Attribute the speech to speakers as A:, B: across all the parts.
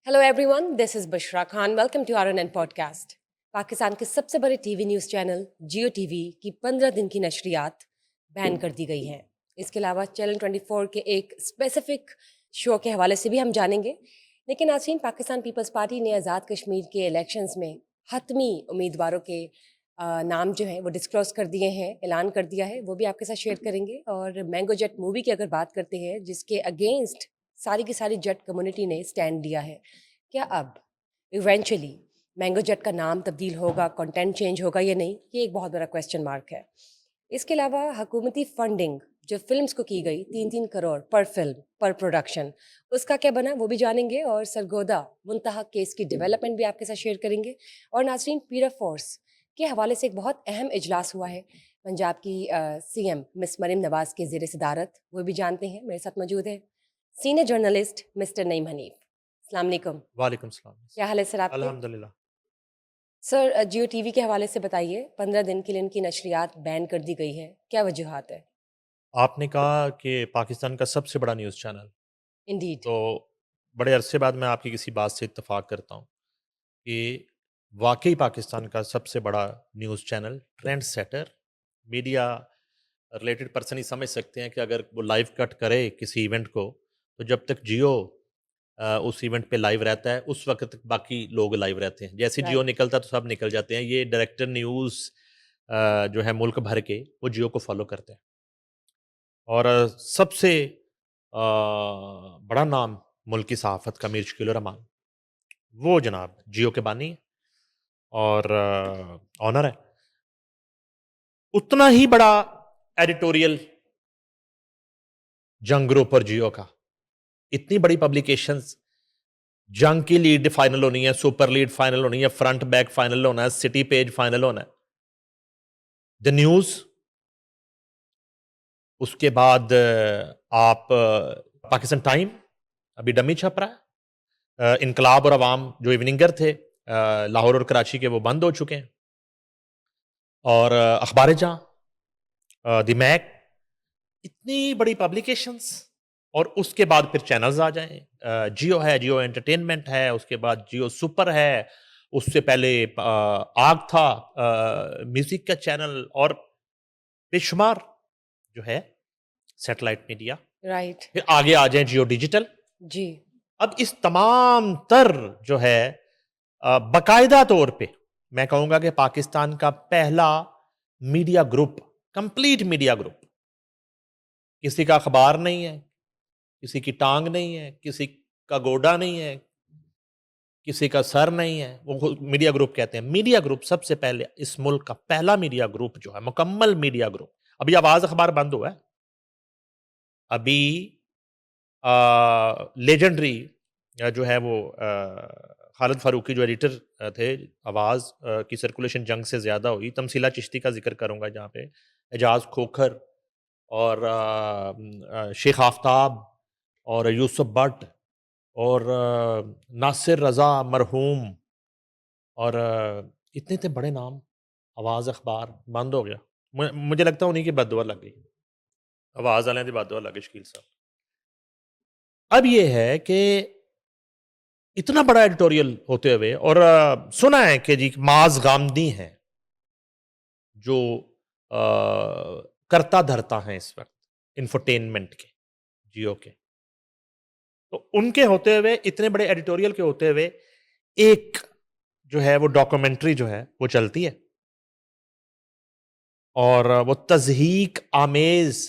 A: Hello everyone, this is Bushra Khan. Welcome to RNN podcast. Pakistan के सबसे बड़े TV news channel Geo TV की 15 दिन की नशरियात बैन कर दी गई हैं। इसके अलावा चैनल 24 के एक स्पेसिफिक शो के हवाले से भी हम जानेंगे। लेकिन नाज़रीन, पाकिस्तान पीपल्स पार्टी ने आज़ाद कश्मीर के इलेक्शंस में हतमी उम्मीदवारों के नाम जो है वो डिस्क्लोज कर दिए हैं, ऐलान कर दिया है। वो भी आपके साथ शेयर करेंगे। और मैंगो जेट मूवी की अगर बात करते हैं, जिसके अगेंस्ट सारी की सारी जट कम्युनिटी ने स्टैंड दिया है, क्या अब इवेंचुअली मैंगो जेट का नाम तब्दील होगा, कंटेंट चेंज होगा या नहीं, ये एक बहुत बड़ा क्वेश्चन मार्क है। इसके अलावा हुकूमती फंडिंग जो फिल्म्स को की गई 3-3 करोड़ पर फिल्म पर प्रोडक्शन, उसका क्या बना वो भी जानेंगे। और सरगोदा मुंतहा केस की डेवलपमेंट भी आपके साथ शेयर करेंगे। और नाजरीन, पीरा फोर्स के हवाले से एक बहुत अहम इजलास हुआ है पंजाब की CM मिस मरीम नवाज के ज़ेर सदारत, वो भी जानते हैं। मेरे साथ मौजूद है senior journalist mister Naeem Hanif. अस्सलाम वालेकुम।
B: वालेकुम सलाम।
A: क्या हाल है सर आपके?
B: अल्हम्दुलिल्लाह।
A: सर, जियो टीवी के हवाले से बताइए, 15 दिन के लिए इनकी नशरियात बैन कर दी गई है, क्या वजूहात है?
B: आपने कहा कि पाकिस्तान का सबसे बड़ा न्यूज़ चैनल,
A: इंडीड।
B: तो बड़े अरसे बाद मैं आपकी किसी बात से इत्तेफ़ाक करता हूँ कि वाक़ई पाकिस्तान का सबसे बड़ा news channel, trend setter, media related person ही समझ सकते हैं कि अगर वो लाइव कट करे किसी इवेंट को, तो जब तक जियो उस इवेंट पे लाइव रहता है, उस वक़्त तक बाकी लोग लाइव रहते हैं। जैसे जियो
A: राइट।
B: निकलता है, तो सब निकल जाते हैं। ये डायरेक्टर न्यूज़ जो है मुल्क भर के, वो जियो को फ़ॉलो करते हैं। और सबसे बड़ा नाम मुल्क की सहाफ़त का मीर शकील रहमान, वो जनाब जियो के बानी हैं और ऑनर है। उतना ही बड़ा एडिटोरियल जंग ग्रुप और जियो का, इतनी बड़ी पब्लिकेशंस, जंग की लीड फाइनल होनी है, सुपर लीड फाइनल होनी है, फ्रंट बैक फाइनल होना है, सिटी पेज फाइनल होना है। द न्यूज़, उसके बाद आप पाकिस्तान टाइम अभी डमी छप रहा है। इनकलाब और अवाम जो इवनिंगर थे लाहौर और कराची के, वो बंद हो चुके हैं। और अखबार जहाँ, द मैक, इतनी बड़ी पब्लिकेशंस। और उसके बाद फिर चैनल्स आ जाएं। जियो है, जियो एंटरटेनमेंट है, उसके बाद जियो सुपर है, उससे पहले आग था म्यूजिक का चैनल, और बेशुमार जो है सैटेलाइट मीडिया।
A: राइट।
B: फिर आगे आ जाए जियो डिजिटल।
A: जी।
B: अब इस तमाम तर जो है बाकायदा तौर पे मैं कहूंगा कि पाकिस्तान का पहला media group, complete media group, किसी का अखबार नहीं है, किसी की टांग नहीं है, किसी का गोडा नहीं है, किसी का सर नहीं है, वो मीडिया ग्रुप कहते हैं। मीडिया ग्रुप सबसे पहले इस मुल्क का पहला मीडिया ग्रुप जो है, मुकम्मल मीडिया ग्रुप। अभी आवाज अखबार बंद हुआ है। अभी लेजेंडरी जो है वो खालिद फारूकी जो एडिटर थे, आवाज़ की सर्कुलेशन जंग से ज़्यादा हुई। तमसीला चिश्ती का जिक्र करूँगा जहाँ पे, एजाज खोखर और शेख आफ्ताब और यूसुफ भट्ट और नासिर रज़ा मरहूम और इतने इतने बड़े नाम, आवाज़ अखबार बंद हो गया। मुझे लगता है उन्हीं की बददुआ लग गई, आवाज़ वाले की बददुआ लग गई शकील साहब। अब ये है कि इतना बड़ा एडिटोरियल होते हुए, और सुना है कि जी माज गामदी हैं जो करता धरता हैं इस वक्त इंफोटेनमेंट के, जियो के। तो उनके होते हुए, इतने बड़े एडिटोरियल के होते हुए, एक जो है वो डॉक्यूमेंट्री जो है वो चलती है, और वो तज़हीक आमेज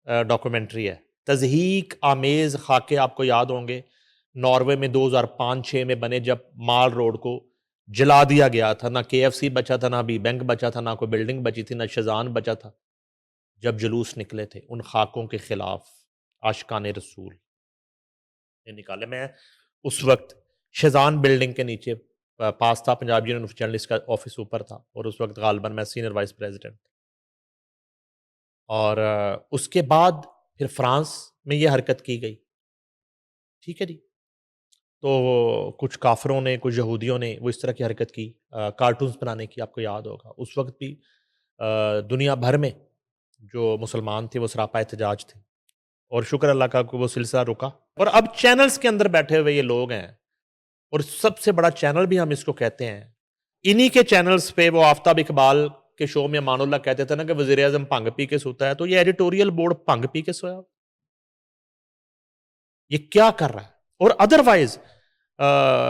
B: डॉक्यूमेंट्री है। तज़हीक आमेज खाके आपको याद होंगे, नॉर्वे में 2005-6 में बने, जब माल रोड को जला दिया गया था। ना KFC बचा था, ना बी बैंक बचा था, ना कोई बिल्डिंग बची थी, ना शजान बचा था। जब जुलूस निकले थे उन खाकों के खिलाफ, आशिकाने रसूल ने निकाले। मैं उस वक्त शजान बिल्डिंग के नीचे पास था, पंजाब यूनियन ऑफ जर्नलिस्ट का ऑफिस ऊपर था, और उस वक्त गालबन मैं सीनियर वाइस प्रेसिडेंट। और उसके बाद फिर फ्रांस में ये हरकत की गई। ठीक है जी। तो कुछ काफरों ने, कुछ यहूदियों ने वो इस तरह की हरकत की, कार्टून्स बनाने की। आपको याद होगा उस वक्त भी दुनिया भर में जो मुसलमान थे वो सरापा एहतजाज थे, और शुक्र अल्लाह का कि वो सिलसिला रुका। और अब चैनल्स के अंदर बैठे हुए ये लोग हैं, और सबसे बड़ा चैनल भी हम इसको कहते हैं। इन्हीं के चैनल्स पे वो आफ्ताब इकबाल के शो में अमानुल्लाह कहते थे ना कि वज़ीर आज़म भंग पी के सोता है, तो ये एडिटोरियल बोर्ड भंग पी के सोया? ये क्या कर रहा है? और अदरवाइज़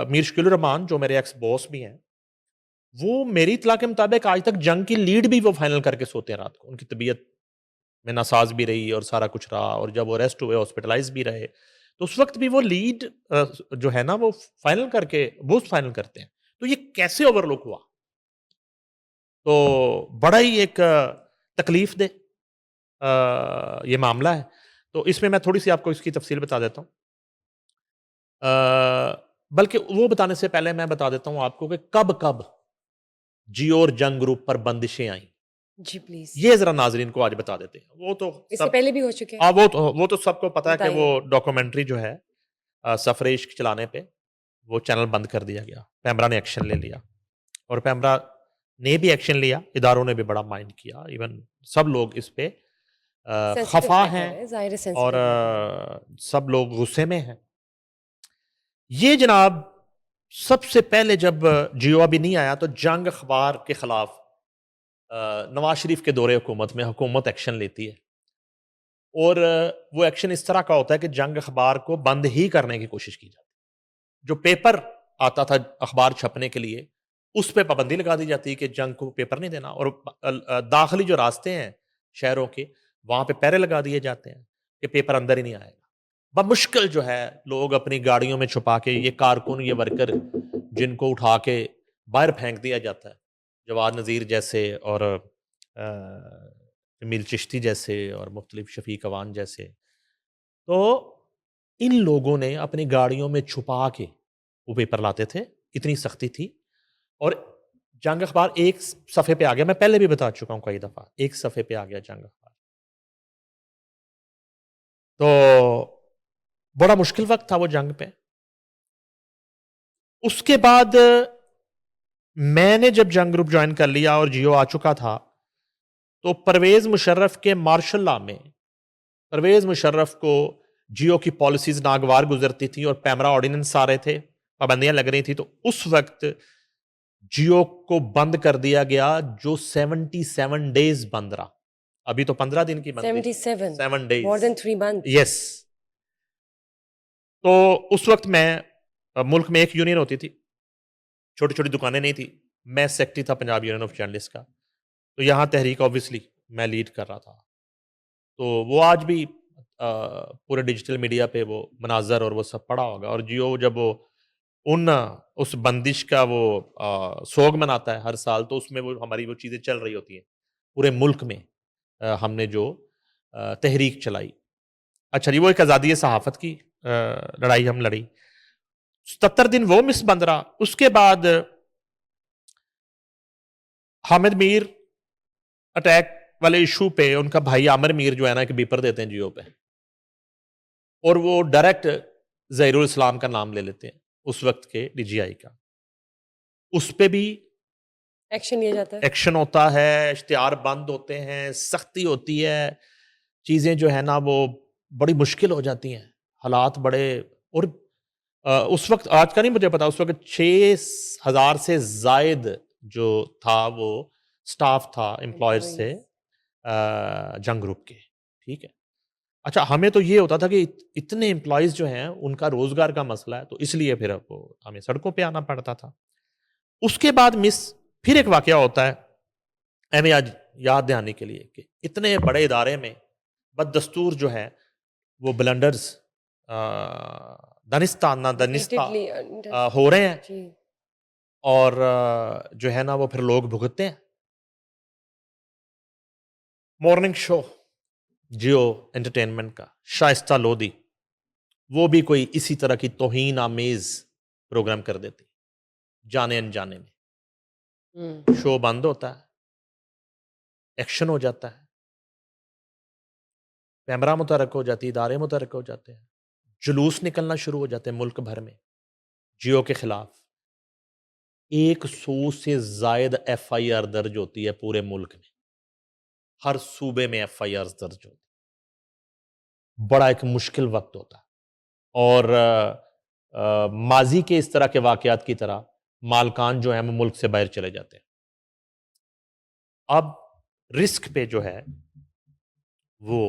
B: मीर शकील रहमान जो मेरे एक्स बॉस भी हैं, वो मेरी इत्तला के मुताबिक आज तक जंग की लीड भी वो फाइनल करके सोते हैं रात को। उनकी तबीयत में नासाज भी रही और सारा कुछ रहा, और जब वो अरेस्ट हुए हॉस्पिटलाइज भी रहे, तो उस वक्त भी वो लीड जो है ना वो फाइनल करके वो फाइनल करते हैं। तो ये कैसे ओवरलुक हुआ? तो बड़ा ही एक तकलीफ दे ये मामला है। तो इसमें मैं थोड़ी सी आपको इसकी तफसील बता देता हूँ। बल्कि वो बताने से पहले मैं बता देता हूँ आपको कि कब कब जियो और जंग ग्रुप पर बंदिशें आई,
A: जी प्लीज।
B: ये जरा नाजरीन को आज बता देते हैं। वो तो
A: इससे
B: सब,
A: पहले भी हो चुके हैं।
B: हाँ वो तो सबको पता है कि वो
A: बताइए।
B: डॉक्यूमेंट्री जो है सफर इश्क चलाने पे वो चैनल बंद कर दिया गया। पैमरा ने एक्शन ले लिया, और पैमरा ने भी एक्शन लिया, इदारों ने भी बड़ा माइंड किया, इवन सब लोग इस पे
A: सेंसिटिव
B: खफा हैं,
A: मैटर है, जाहिर है
B: और
A: सेंसिटिव मैटर है।
B: सब लोग गुस्से में हैं। ये जनाब सबसे पहले जब जियो अभी नहीं आया तो जंग अखबार के खिलाफ नवाज शरीफ के दौरे हुकूमत में हुकूमत एक्शन लेती है, और वो एक्शन इस तरह का होता है कि जंग अखबार को बंद ही करने की कोशिश की जाती है। जो पेपर आता था अखबार छपने के लिए, उस पर पाबंदी लगा दी जाती है कि जंग को पेपर नहीं देना, और दाखिली जो रास्ते हैं शहरों के, वहां पे पहरे लगा दिए जाते हैं कि पेपर अंदर ही नहीं आएगा। बमुश्किल जो है लोग अपनी गाड़ियों में छुपा के, ये कारकुन, ये वर्कर जिनको उठा के बाहर फेंक दिया जाता है, जवाद नज़ीर जैसे और जमील चिश्ती जैसे और मुख्तलिफ शफीक अवान जैसे, तो इन लोगों ने अपनी गाड़ियों में छुपा के वो पेपर लाते थे। इतनी सख्ती थी। और जंग अखबार एक सफ़े पे आ गया, मैं पहले भी बता चुका हूँ कई दफ़ा, एक सफ़े पे आ गया जंग अखबार। तो बड़ा मुश्किल वक़्त था वो जंग पे। उसके बाद मैंने जब जंग ग्रुप जॉइन कर लिया और जियो आ चुका था, तो परवेज़ मुशर्रफ के मार्शल लॉ में परवेज़ मुशर्रफ को जियो की पॉलिसीज़ नागवार गुज़रती थी और पैमरा ऑर्डिनेंस आ रहे थे, पाबंदियाँ लग रही थी, तो उस वक़्त जियो को बंद कर दिया गया, जो 77 डेज़ बंद रहा। अभी तो 15 दिन की बंदिश है।
A: 77,
B: 7
A: more
B: days.
A: Then 3 month.
B: Yes. तो उस वक़्त मैं मुल्क में एक यूनियन होती थी, छोटी-छोटी दुकानें नहीं थी। मैं सेक्रेटरी था पंजाब यूनियन ऑफ जर्नलिस्ट का। तो यहाँ तहरीक ऑब्वियसली मैं लीड कर रहा था। तो वो आज भी पूरे डिजिटल मीडिया पे वो मनाज़र और वो सब पड़ा होगा, और जियो जब वो उन उस बंदिश का वो सोग मनाता है हर साल, तो उसमें वो हमारी वो चीज़ें चल रही होती हैं। पूरे मुल्क में हमने जो तहरीक चलाई। अच्छा जी, वो एक आज़ादी सहाफ़त की लड़ाई हम लड़ी। 77 दिन वो मिस बंद रहा। उसके बाद हामिद मीर अटैक वाले इशू पे उनका भाई आमिर मीर जो है ना, एक बीपर देते हैं जियो पे, और वो डायरेक्ट ज़हीरुल इस्लाम का नाम ले लेते हैं, उस वक्त के डीजीआई का। उस पे भी
A: एक्शन लिया जाता है।
B: एक्शन होता है, इश्तिहार बंद होते हैं, सख्ती होती है, चीज़ें जो है ना वो बड़ी मुश्किल हो जाती हैं, हालात बड़े। और उस वक्त आज का नहीं मुझे पता, उस वक्त 6,000 से जायद जो था वो स्टाफ था एम्प्लॉयर्स से
A: एम्प्लॉइज।
B: जंग ग्रुप के, ठीक है। अच्छा, हमें तो ये होता था कि इतने एम्प्लॉयज जो हैं उनका रोजगार का मसला है, तो इसलिए फिर वो हमें सड़कों पे आना पड़ता था। उसके बाद मिस फिर एक वाकया होता है, हमें आज याद दहानी के लिए, कि इतने बड़े इदारे में बददस्तूर जो है वो ब्लंडर्स दनिस्ता ना दनिस्ता
A: रिपीटेडली।
B: हो रहे हैं,
A: जी।
B: और जो है ना वो फिर लोग भुगतते हैं। मॉर्निंग शो जियो एंटरटेनमेंट का शाइस्ता लोधी, वो भी कोई इसी तरह की तौहीन आमेज प्रोग्राम कर देती, जाने अनजाने में। शो बंद होता है, एक्शन हो जाता है, कैमरा मुतहरक हो जाती है, इदारे मुतहरक हो जाते हैं, जुलूस निकलना शुरू हो जाते हैं मुल्क भर में जियो के खिलाफ। 100 से जायद FIR दर्ज होती है पूरे मुल्क में, हर सूबे में FIR दर्ज होती है। बड़ा एक मुश्किल वक्त होता है। और माजी के इस तरह के वाकयात की तरह मालकान जो है वो मुल्क से बाहर चले जाते हैं। अब रिस्क पे जो है वो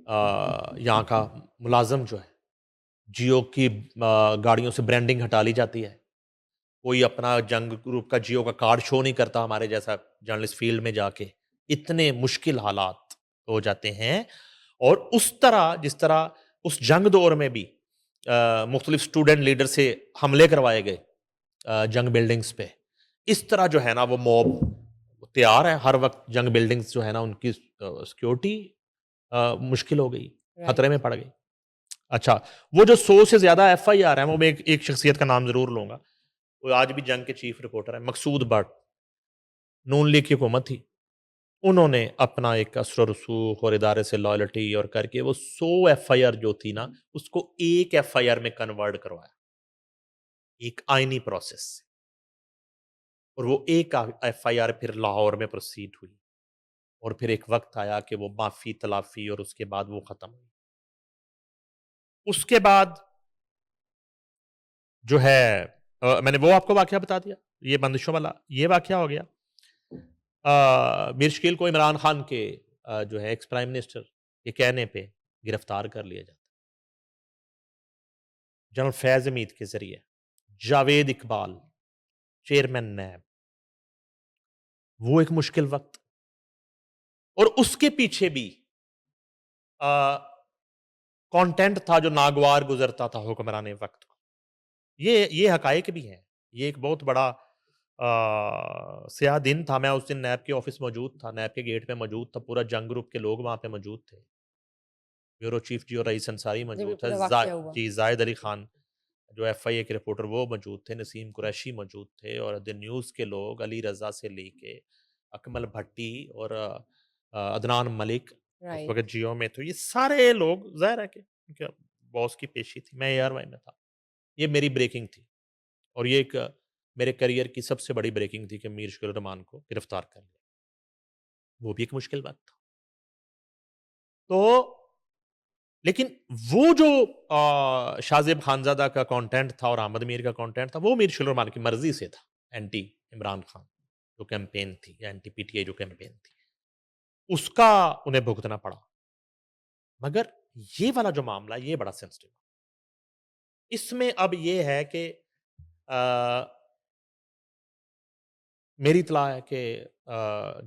B: यहाँ का मुलाजम जो है, जियो की गाड़ियों से ब्रांडिंग हटा ली जाती है। कोई अपना जंग ग्रुप का जियो का कार्ड शो नहीं करता हमारे जैसा जर्नलिस्ट फील्ड में जाके। इतने मुश्किल हालात हो जाते हैं और उस तरह जिस तरह उस जंग दौर में भी मुख्तलिफ स्टूडेंट लीडर से हमले करवाए गए जंग बिल्डिंग्स पे, इस तरह जो है ना वो मॉब तैयार है हर वक्त जंग बिल्डिंग्स जो है ना उनकी सिक्योरिटी मुश्किल हो गई,
A: राइट।
B: खतरे में पड़ गई। अच्छा, वो जो 100 से ज़्यादा एफआईआर है वो मैं एक शख्सियत का नाम ज़रूर लूँगा। वो आज भी जंग के चीफ रिपोर्टर है, मकसूद बट। नून लीग की हुकूमत थी। उन्होंने अपना एक असर रसूख और इदारे से लॉयल्टी और करके वो 100 एफआईआर जो थी ना, उसको एक एफआईआर में कन्वर्ट करवाया। एक आईनी प्रोसेस से। और वो एक एफआईआर फिर लाहौर में प्रोसीड हुई। और फिर एक वक्त आया कि वो माफी तलाफी और उसके बाद वो खत्म हुई। उसके बाद जो है मैंने वो आपको वाकया बता दिया, ये बंदिशों वाला ये वाकया हो गया। मीर शकील को इमरान खान के जो है एक्स प्राइम मिनिस्टर के कहने पे गिरफ्तार कर लिया जाता। जनरल फैज हमीद के जरिए जावेद इकबाल चेयरमैन नैब, वो एक मुश्किल वक्त। और उसके पीछे भी कंटेंट था जो नागवार गुजरता था हुक्मरान वक्त को। ये हकायक भी हैं। ये एक बहुत बड़ा स्याह दिन था। मैं उस दिन नैब के ऑफिस मौजूद था, नैब के गेट पे मौजूद था। पूरा जंग ग्रुप के लोग वहां पे मौजूद थे। ब्यूरो चीफ जियो रईस अंसारी
A: जब ये
B: मौजूद था,
A: पूरा वाकया हुआ।
B: जी जायद अली खान जो एफआईए के रिपोर्टर वो मौजूद थे, नसीम कुरैशी मौजूद थे और द न्यूज़ के लोग अली रजा से लेके अकमल भट्टी और अदनान मलिक उस
A: राइट।
B: वक्त जियो में थे। ये सारे लोग ज़ाहिर है कि उनके बॉस की पेशी थी। मैं एआरवाई में था। ये मेरी ब्रेकिंग थी और ये एक मेरे करियर की सबसे बड़ी ब्रेकिंग थी कि मीर शकील रहमान को गिरफ्तार कर लिया। वो भी एक मुश्किल बात था। तो लेकिन वो जो शाहजेब खानज़ादा का कंटेंट था और अहमद मीर का कंटेंट था, वो मीर शकील रहमान की मर्जी से था। एंटी इमरान खान जो कैंपेन थी, एंटी पीटीआई जो कैंपेन थी, उसका उन्हें भुगतना पड़ा। मगर ये वाला जो मामला है, ये बड़ा सेंसिटिव। इसमें अब ये है कि मेरी इत्तला है कि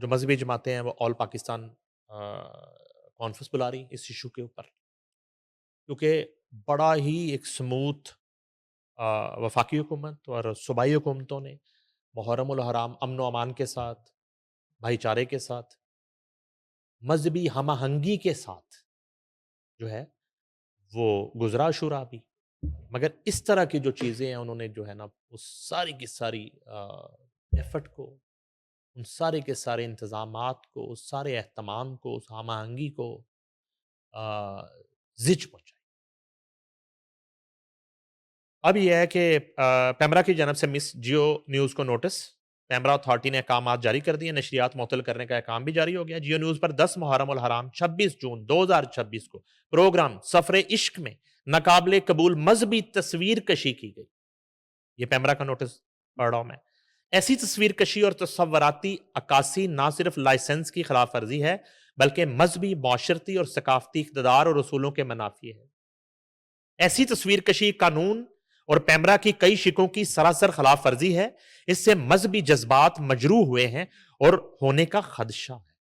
B: जो मजहबी जमातें हैं वो ऑल पाकिस्तान कॉन्फ्रेंस बुला रही इस इशू के ऊपर, क्योंकि बड़ा ही एक स्मूथ वफाकी हुकूमत और सूबाई हुकूमतों ने मुहर्रम उल हराम अमन व अमान के साथ, भाईचारे के साथ, मजहबी हम-आहंगी के साथ जो है वो गुजरा शुरा भी। मगर इस तरह की जो चीज़ें हैं उन्होंने जो है ना उस सारी की सारी एफर्ट को, उन सारे के सारे इंतज़ामात को, उस सारे एहतमाम को, उस हम-आहंगी को ज़िच पहुँचाई। अब ये है कि पैमरा की जानब से मिस जियो न्यूज़ को नोटिस, पैमरा अथॉरिटी ने अहकामात जारी कर दिए, नशरियात मुअत्तल करने का अहकाम भी जारी हो गया। जियो न्यूज़ पर 10 मुहर्रम उल हराम 26 जून 2026 को प्रोग्राम सफ़रे इश्क में नाकाबिले कबूल मजहबी तस्वीर कशी की गई। ये पैमरा का नोटिस पढ़ रहा हूं मैं। ऐसी तस्वीर कशी और तस्वराती अक्कासी ना सिर्फ लाइसेंस की खिलाफ वर्जी है, बल्कि मजहबी, माशरती और सकाफती इक़्तिदार और उसूलों के मनाफी है। ऐसी तस्वीर कशी कानून और पैमरा की कई शिकों की सरासर खिलाफ वर्जी है। इससे मजहबी जज्बात मजरूह हुए हैं और होने का खदशा है,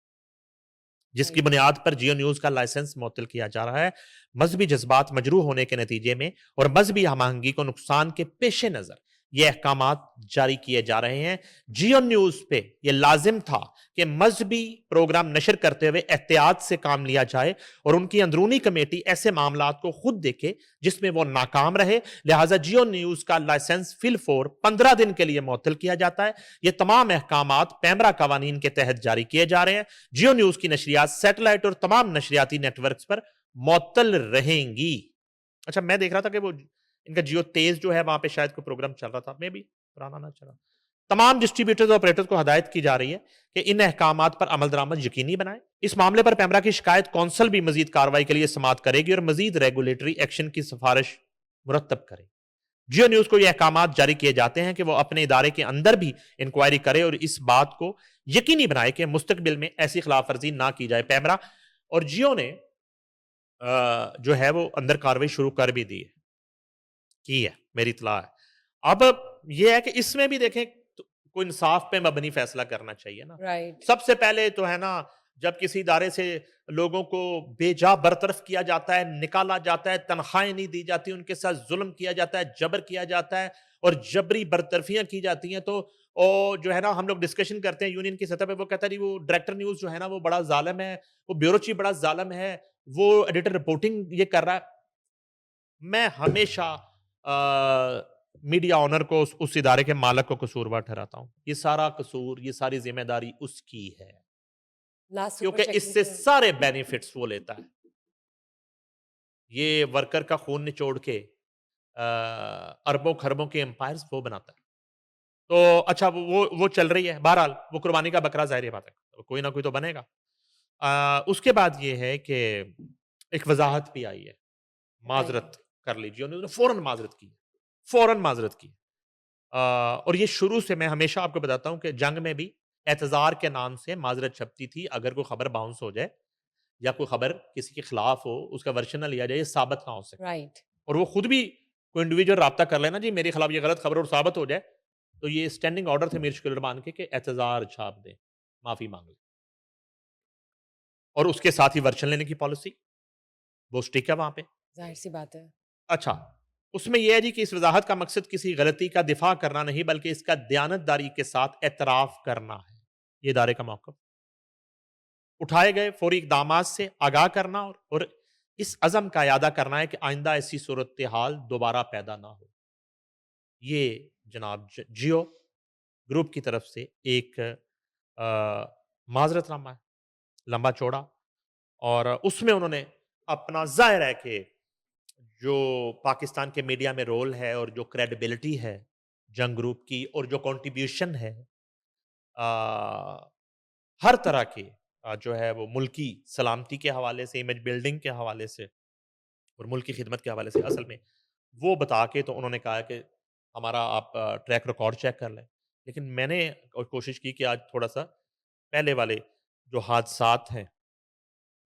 B: जिसकी
A: राइट।
B: बुनियाद पर जियो न्यूज़ का लाइसेंस मुअत्तल किया जा रहा है। मजहबी जज्बात मजरूह होने के नतीजे में और मजहबी हम-आहंगी को नुकसान के पेश नज़र ये अहकामात जारी किए जा रहे हैं। जियो न्यूज़ पे ये लाजिम था कि मजहबी प्रोग्राम नशर करते हुए एहतियात से काम लिया जाए और उनकी अंदरूनी कमेटी ऐसे मामलात को खुद देखे जिसमें वो नाकाम रहे। लिहाजा जियो न्यूज़ का लाइसेंस फिलफोर 15 दिन के लिए मुअत्तल किया जाता है। ये तमाम अहकामात पैमरा कवानीन के तहत जारी किए जा रहे हैं। जियो न्यूज़ की नशरियात सैटेलाइट और तमाम नशरियाती नेटवर्क्स पर मुअत्तल रहेंगी। अच्छा, मैं देख रहा था कि वो इनका जियो तेज जो है वहां पे शायद कोई प्रोग्राम चल रहा था, मे भी पुराना ना चला। तमाम डिस्ट्रीब्यूटर्स और ऑपरेटर्स को हदायत की जा रही है कि इन अहकामात पर अमल दरामद यकीनी बनाएं। इस मामले पर पैमरा की शिकायत कौंसल भी मजीद कार्रवाई के लिए समाअत करेगी और मजीद रेगुलेटरी एक्शन की सिफारिश मुरतब करेगी। जियो न्यूज़ को ये अहकामात जारी किए जाते हैं कि वो अपने इदारे के अंदर भी इंक्वायरी करे और इस बात को यकीनी बनाए कि मुस्तकबिल में ऐसी खिलाफवर्जी ना की जाए। पैमरा और जियो ने जो है वो अंदर कार्रवाई शुरू कर भी दी है, की है, मेरी इत्तला है। अब ये है कि इसमें भी देखें तो कोई इंसाफ पे मबनी फैसला करना चाहिए ना।
A: राइट।
B: सबसे पहले तो है ना, जब किसी इदारे से लोगों को बेजा बरतरफ किया जाता है, निकाला जाता है, तनख्वाहें नहीं दी जाती, उनके साथ जुल्म किया जाता है, जबर किया जाता है और जबरी बरतरफियां की जाती हैं, तो जो है ना, हम लोग डिस्कशन करते हैं यूनियन की सतह पे, वो कहता है जी वो डायरेक्टर न्यूज़ जो है ना वो बड़ा ज़ालिम है, वो ब्यूरो चीफ बड़ा ज़ालिम है, वो एडिटर रिपोर्टिंग ये कर रहा है। मैं हमेशा मीडिया ऑनर को उस इदारे के मालिक को कसूरवार ठहराता हूँ। ये सारा कसूर, ये सारी ज़िम्मेदारी उसकी है,
A: लास्ट सुपर
B: क्योंकि
A: चेक में
B: इससे
A: तो
B: सारे बेनिफिट्स वो लेता है। ये वर्कर का खून निचोड़ के अरबों-खरबों के एम्पायर्स वो बनाता है। तो अच्छा वो चल रही है। बहरहाल वो कुर्बानी का बकरा ज़ाहिर-सी बात है, कोई ना कोई तो बनेगा। उसके बाद ये है कि एक वज़ाहत भी आई है,
A: राइट।
B: माज़रत कर लीजिए, उन्होंने फ़ौरन माज़रत की है, फ़ौरन माज़रत की। और ये शुरू से मैं हमेशा आपको बताता हूँ कि जंग में भी एतज़ार के नाम से माज़रत छपती थी, अगर कोई खबर बाउंस हो जाए या कोई खबर किसी के खिलाफ हो, उसका वर्शन ना लिया जाए, ये साबित ना हो सके।
A: राइट।
B: और वो खुद भी कोई इंडिविजुअल राब्ता कर लेना जी मेरे खिलाफ ये गलत खबर और साबित हो जाए, तो ये स्टैंडिंग ऑर्डर थे मीर शुक्र रहमान के कि एतज़ार छाप दें, माफ़ी माँग लें। और उसके साथ ही वर्शन लेने की पॉलिसी, वो स्टिक है वहाँ पे।
A: जाहिर सी बात है।
B: अच्छा, उसमें ये है जी कि इस वज़ाहत का मकसद किसी गलती का दिफ़ा करना नहीं, बल्कि इसका दयानतदारी के साथ एतराफ़ करना है। ये इदारे का मौक़िफ़। उठाए गए फ़ौरी इक़दामात से आगाह करना और इस अज़म का इरादा करना है कि आइंदा ऐसी सूरत-ए-हाल दोबारा पैदा ना हो। ये जनाब जियो ग्रुप की तरफ से एक माज़रतनामा है, लंबा-चौड़ा, और उसमें उन्होंने अपना ज़ाहिर है कि जो पाकिस्तान के मीडिया में रोल है और जो क्रेडिबिलिटी है जंग ग्रुप की और जो कंट्रीब्यूशन है हर तरह के जो है वो मुल्की सलामती के हवाले से, इमेज बिल्डिंग के हवाले से और मुल्क की खिदमत के हवाले से, असल में वो बता के तो उन्होंने कहा कि हमारा आप ट्रैक रिकॉर्ड चेक कर लें। लेकिन मैंने कोशिश की कि आज थोड़ा-सा पहले वाले जो हादसात हैं,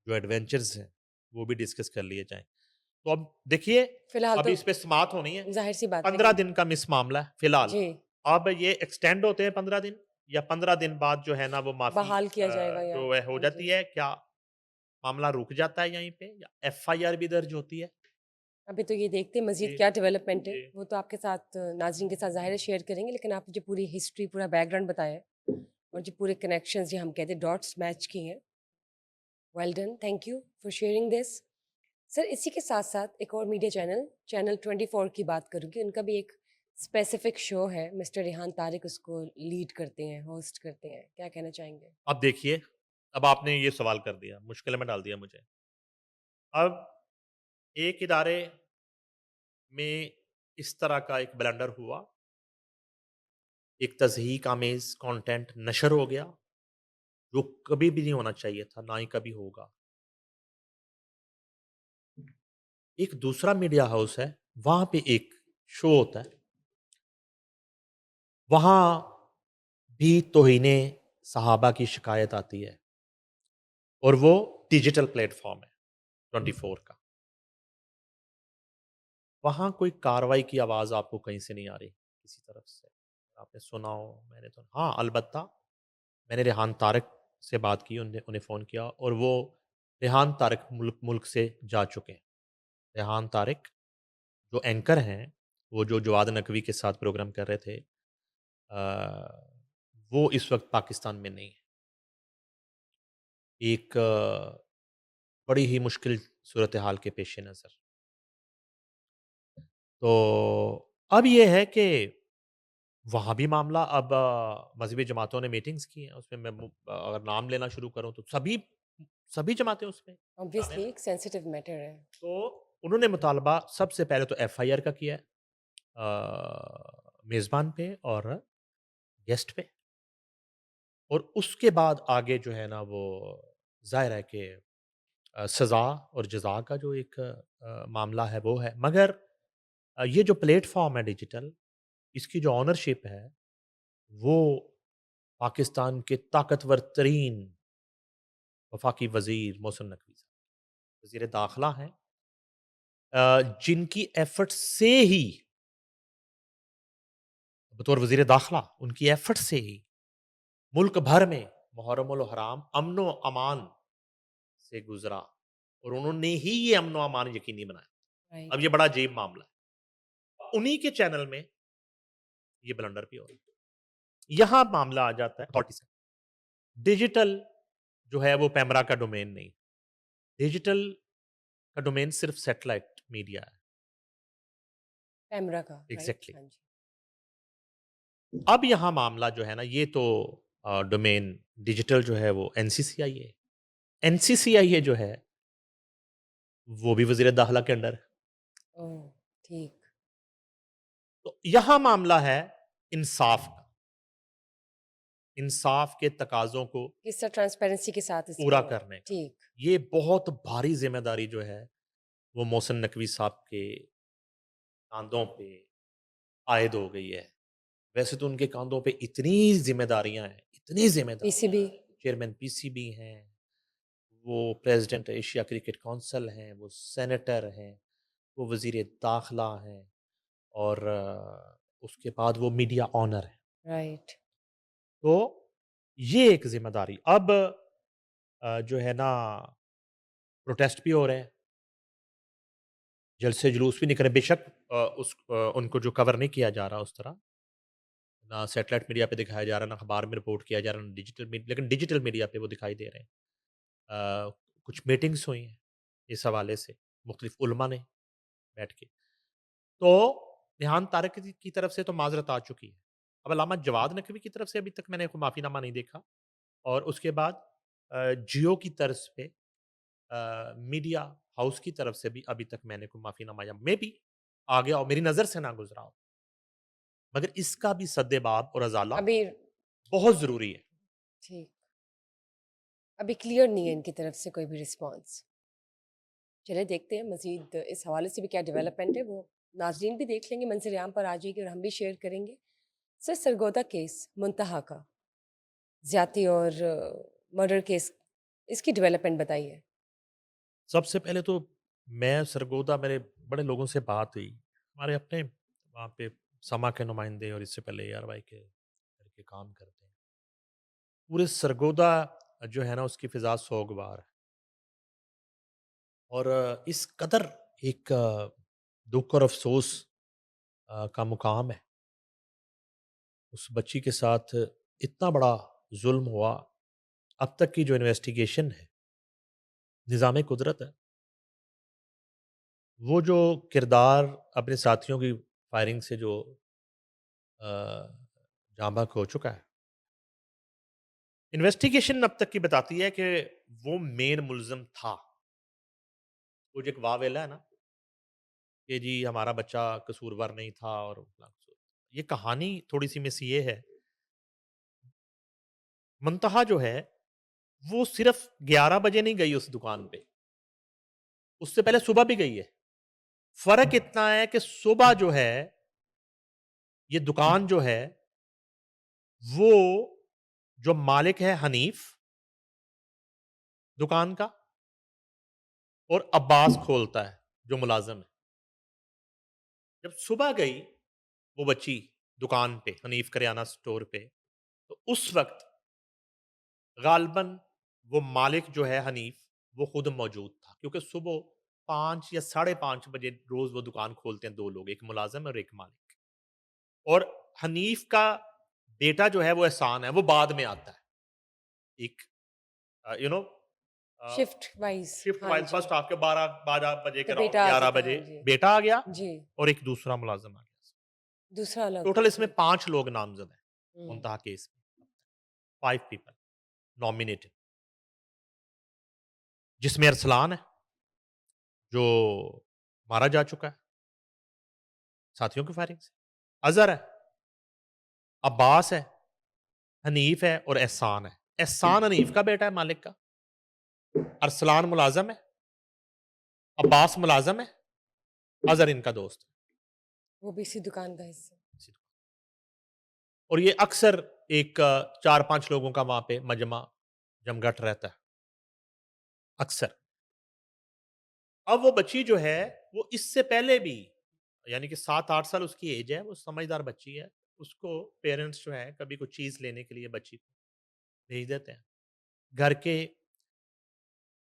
B: जो एडवेंचर्स हैं, वो भी डिस्कस कर लिए जाएँ। तो अब देखिए,
A: फिलहाल
B: अभी
A: तो
B: इस पे समाअत होनी है।
A: जाहिर सी बात है
B: 15
A: कि
B: दिन का मिस मामला है फिलहाल।
A: जी,
B: अब ये एक्सटेंड होते हैं 15 दिन, या 15 दिन बाद जो है ना वो माफ़ी
A: बहाल किया जाएगा या
B: जो है हो जाती
A: जी।
B: है? क्या मामला रुक जाता है यहीं पे या एफआईआर भी दर्ज होती है?
A: अभी तो ये देखते हैं मज़ीद
B: जी,
A: क्या डेवलपमेंट है,
B: जी।
A: वो तो आपके साथ नाज़रीन के साथ ज़ाहिर है शेयर करेंगे, लेकिन आपने जो पूरी हिस्ट्री, पूरा बैकग्राउंड बताया है और जो पूरे कनेक्शंस जो हम कहते हैं डॉट्स मैच किए हैं, well done, thank you for sharing this. Sir, इसी के साथ-साथ एक और मीडिया चैनल, चैनल 24 की बात करूँगी, उनका भी एक स्पेसिफिक शो है, मिस्टर रेहान तारिक उसको लीड करते हैं, होस्ट करते हैं, क्या कहना चाहेंगे?
B: अब देखिए, अब आपने ये सवाल कर दिया, मुश्किल में डाल दिया मुझे। अब एक इदारे में इस तरह का एक ब्लंडर हुआ, एक तज़हीक आमेज़ कंटेंट नशर हो गया, जो कभी भी नहीं होना चाहिए था, ना ही कभी होगा। एक दूसरा मीडिया हाउस है, वहाँ पे एक शो होता है, वहाँ भी तौहीने सहाबा की शिकायत आती है, और वो डिजिटल प्लेटफ़ॉर्म है 24 का। वहाँ कोई कार्रवाई की आवाज़ आपको कहीं से नहीं आ रही, किसी तरफ से। आपने सुना हो, मैंने तो हाँ, अलबत्ता मैंने रेहान तारिक से बात की, उन्हें फ़ोन किया, और वो रेहान तारिक मुल्क मुल्क से जा चुके हैं। रेहान तारिक जो एंकर हैं, वो जो जवाद नकवी के साथ प्रोग्राम कर रहे थे, वो इस वक़्त पाकिस्तान में नहीं है। एक बड़ी ही मुश्किल सूरत-ए-हाल के पेश नज़र। तो अब ये है कि वहाँ भी मामला, अब मज़हबी जमातों ने मीटिंग्स की हैं, उसमें मैं अगर नाम लेना शुरू करूँ तो सभी सभी जमातें उसमें शामिल
A: ऑब्वियसली
B: हैं।
A: एक सेंसिटिव मैटर है।
B: तो उन्होंने मुतालबा सबसे पहले तो एफआईआर का किया है, मेज़बान पे और गेस्ट पे, और उसके बाद आगे जो है ना वो ज़ाहिर है कि सज़ा और जज़ा का जो एक मामला है वो है। मगर ये जो प्लेटफॉर्म है डिजिटल, इसकी जो ऑनरशिप है वो पाकिस्तान के ताकतवर तरीन वफाकी वजीर मोहसिन नकवी साहब, वजीर दाखिला हैं, जिनकी एफर्ट से ही, बतौर वजीर दाखिला उनकी एफर्ट से ही मुल्क भर में मुहर्रम उल हराम अमन व अमान से गुजरा, और उन्होंने ही ये अमन व अमान यकीनी बनाया।
A: राइट।
B: अब ये बड़ा अजीब मामला है, उन्हीं के चैनल में ये ब्लंडर भी हो रही है। यहां मामला आ जाता है अथॉरिटी से। डिजिटल जो है वो पैमरा का डोमेन नहीं, डिजिटल का डोमेन सिर्फ सैटेलाइट मीडिया है।
A: कैमरा का, राइट?
B: एग्जैक्टली।
A: हाँ जी।
B: अब यहाँ मामला जो है ना, ये तो डोमेन डिजिटल जो है वो एनसीसीआई है। एनसीसीआई जो है वो भी वजीर दाखिला के अंडर है।
A: ओह, ठीक।
B: तो यहाँ मामला है इंसाफ का, इंसाफ के तकाजों को
A: किस तरह ट्रांसपेरेंसी के साथ
B: पूरा
A: इसको,
B: करने का।
A: ठीक।
B: ये बहुत भारी जिम्मेदारी जो है वो मोहसिन नकवी साहब के कांधों पे आयद हो गई है। वैसे तो उनके कांधों पे इतनी जिम्मेदारियां हैं, इतनी जिम्मेदारियां।
A: पीसीबी।
B: चेयरमैन पीसीबी हैं, वो प्रेसिडेंट एशिया क्रिकेट काउंसिल हैं, वो सेनेटर हैं, वो वजीर दाखिला हैं, और उसके बाद वो मीडिया ऑनर है।
A: राइट।
B: तो ये एक जिम्मेदारी। अब जो है ना, प्रोटेस्ट भी हो रहे हैं, जलसे जुलूस भी निकले, बेशक उनको जो कवर नहीं किया जा रहा उस तरह, ना सैटेलाइट मीडिया पे दिखाया जा रहा, ना अखबार में रिपोर्ट किया जा रहा, ना डिजिटल मीडिया, लेकिन डिजिटल मीडिया पे वो दिखाई दे रहे हैं। कुछ मीटिंग्स हुई हैं इस हवाले से, मुख्तलिफ उलमा ने बैठ के। तो रेहान तारक की तरफ से तो माजरत आ चुकी है। अब अल्लामा जवाद नकवी की तरफ से अभी तक मैंने कोई माफ़ीनामा नहीं देखा, और उसके बाद जियो की तर्ज पे मीडिया हाउस की तरफ से भी अभी तक मैंने कोई माफ़ीनामा, या मे बी आ गया और मेरी नज़र से ना गुजरा हो, मगर इसका भी सद्देबाब और अजाला
A: अभी
B: बहुत ज़रूरी है।
A: ठीक, अभी क्लियर नहीं है इनकी तरफ से कोई भी रिस्पॉन्स। चलिए देखते हैं मज़ीद इस हवाले से भी क्या डेवलपमेंट है, वो नाज़रीन भी देख लेंगे, मंज़िल आम पर आ जाएगी और हम भी शेयर करेंगे। सर, सरगोदा केस मुंतहा का ज़्यादती और मर्डर केस, इसकी डेवलपमेंट बताइए।
B: सबसे पहले तो मैं सरगोदा, मेरे बड़े लोगों से बात हुई, हमारे अपने वहाँ पे समा के नुमाइंदे, और इससे पहले ARY के करके काम करते हैं। पूरे सरगोदा जो है ना, उसकी फ़िज़ा सोगवार है, और इस कदर एक दुःख और अफ़सोस का मुकाम है। उस बच्ची के साथ इतना बड़ा ज़ुल्म हुआ। अब तक की जो इन्वेस्टिगेशन है, निज़ाम कुदरत है, वो जो किरदार अपने साथियों की फायरिंग से जो अ, जाँ बहक हो चुका है, इन्वेस्टिगेशन अब तक की बताती है कि वो मेन मुल्ज़िम था। वो जो एक वावेला है ना, कि जी हमारा बच्चा कसूरवार नहीं था, और ये कहानी थोड़ी-सी मिस ये है, मुंतहा जो है, वो सिर्फ़ 11 बजे नहीं गई उस दुकान पे, उससे पहले सुबह भी गई है। फ़र्क इतना है कि सुबह जो है, ये दुकान जो है, वो जो मालिक है हनीफ दुकान का, और अब्बास खोलता है जो मुलाजिम है। जब सुबह गई वो बच्ची दुकान पे, हनीफ करियाना स्टोर पे, तो उस वक्त गालबन वो मालिक जो है हनीफ, वो खुद मौजूद था, क्योंकि सुबह 5 या 5:30 बजे रोज वो दुकान खोलते हैं दो लोग, एक मुलाजिम और एक मालिक। और हनीफ का बेटा जो है वो एहसान है, वो बाद में आता है, एक you know
A: shift wise,
B: shift
A: हाँ
B: वाइज,
A: जी।
B: फर्स्ट आपके 12 बजे
A: तो
B: के अराउंड,
A: बेटा आ
B: 11
A: जाता है,
B: बजे
A: हाँ जी।
B: बेटा आ गया,
A: जी,
B: और एक दूसरा मुलाजिम आ गया।
A: दूसरा अलग,
B: टोटल इसमें
A: ठीक।
B: 5 लोग नामजद हैं
A: हुँ,
B: मुंतहा केस में, 5 पीपल नॉमिनेटेड, जिसमें अरसलान है जो मारा जा चुका है साथियों की फायरिंग से, अजहर है, अब्बास है, हनीफ है, और एहसान है। एहसान हनीफ का बेटा है मालिक का, अरसलान मुलाजम है, अब्बास मुलाजम है, अजहर इनका दोस्त है।
A: वो भी इसी दुकान का हिस्सा।
B: और ये अक्सर एक 4-5 लोगों का वहाँ पे मजमा जमघट रहता है, अक्सर। अब वो बच्ची जो है, वो इससे पहले भी यानी कि 7-8 साल उसकी एज है, वो समझदार बच्ची है। उसको पेरेंट्स जो हैं, कभी कुछ चीज़ लेने के लिए बच्ची को भेज देते हैं। घर के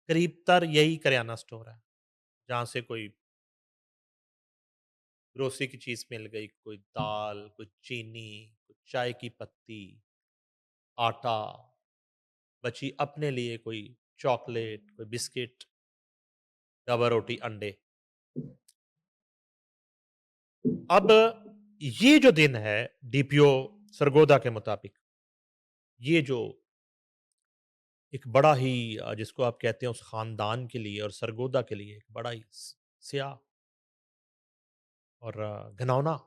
B: करीबतर यही करियाना स्टोर है, जहाँ से कोई ग्रोसरी की चीज़ मिल गई, कोई दाल, कोई चीनी, कोई चाय की पत्ती, आटा, बची अपने लिए कोई चॉकलेट, कोई बिस्किट, रवा रोटी, अंडे। अब ये जो दिन है डीपीओ सरगोदा के मुताबिक, ये जो एक बड़ा ही जिसको आप कहते हैं उस खानदान के लिए और सरगोदा के लिए एक बड़ा ही स्याह और घिनौना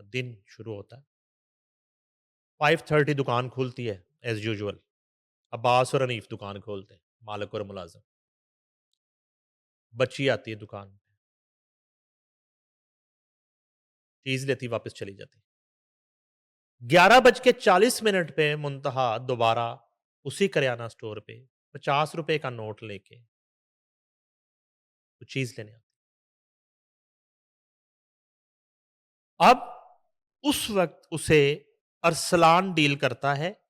B: दिन शुरू होता है। 5:30 दुकान खुलती है एज़ यूजुअल। अब्बास और हनीफ दुकान खोलते हैं, मालिक और मुलाज़िम। बच्ची आती है दुकान पे, चीज़ लेती वापस चली जाती। 11:40 पे मुंतहा दोबारा उसी करियाना स्टोर पे ₹50 का नोट लेके वो चीज़ लेने आती। अब उस वक़्त उसे अरसलान डील करता है।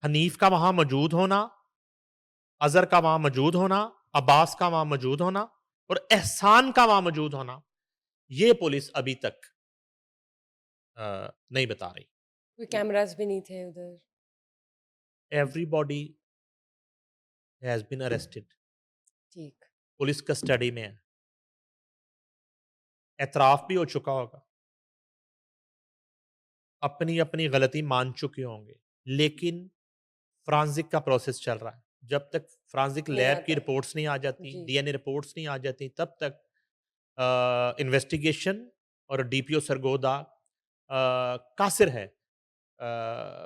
B: हनीफ का वहाँ मौजूद होना, अज़हर का वहाँ मौजूद होना, अब्बास का वहाँ मौजूद होना और एहसान का वहाँ मौजूद होना, ये पुलिस अभी तक नहीं बता रही।
A: कोई कैमरास भी नहीं थे उधर।
B: Everybody has been arrested.
A: ठीक।
B: पुलिस कस्टडी में है। एतराफ़ भी हो चुका होगा। अपनी-अपनी गलती मान चुके होंगे। लेकिन फ़ॉरेंसिक का प्रोसेस चल रहा है। जब तक फ़ॉरेंसिक
A: नहीं
B: लैब की
A: आता।
B: रिपोर्ट्स नहीं आ जाती,
A: जी।
B: डीएनए रिपोर्ट्स नहीं आ जाती, तब तक इन्वेस्टिगेशन और डीपीओ सरगोदा कासिर है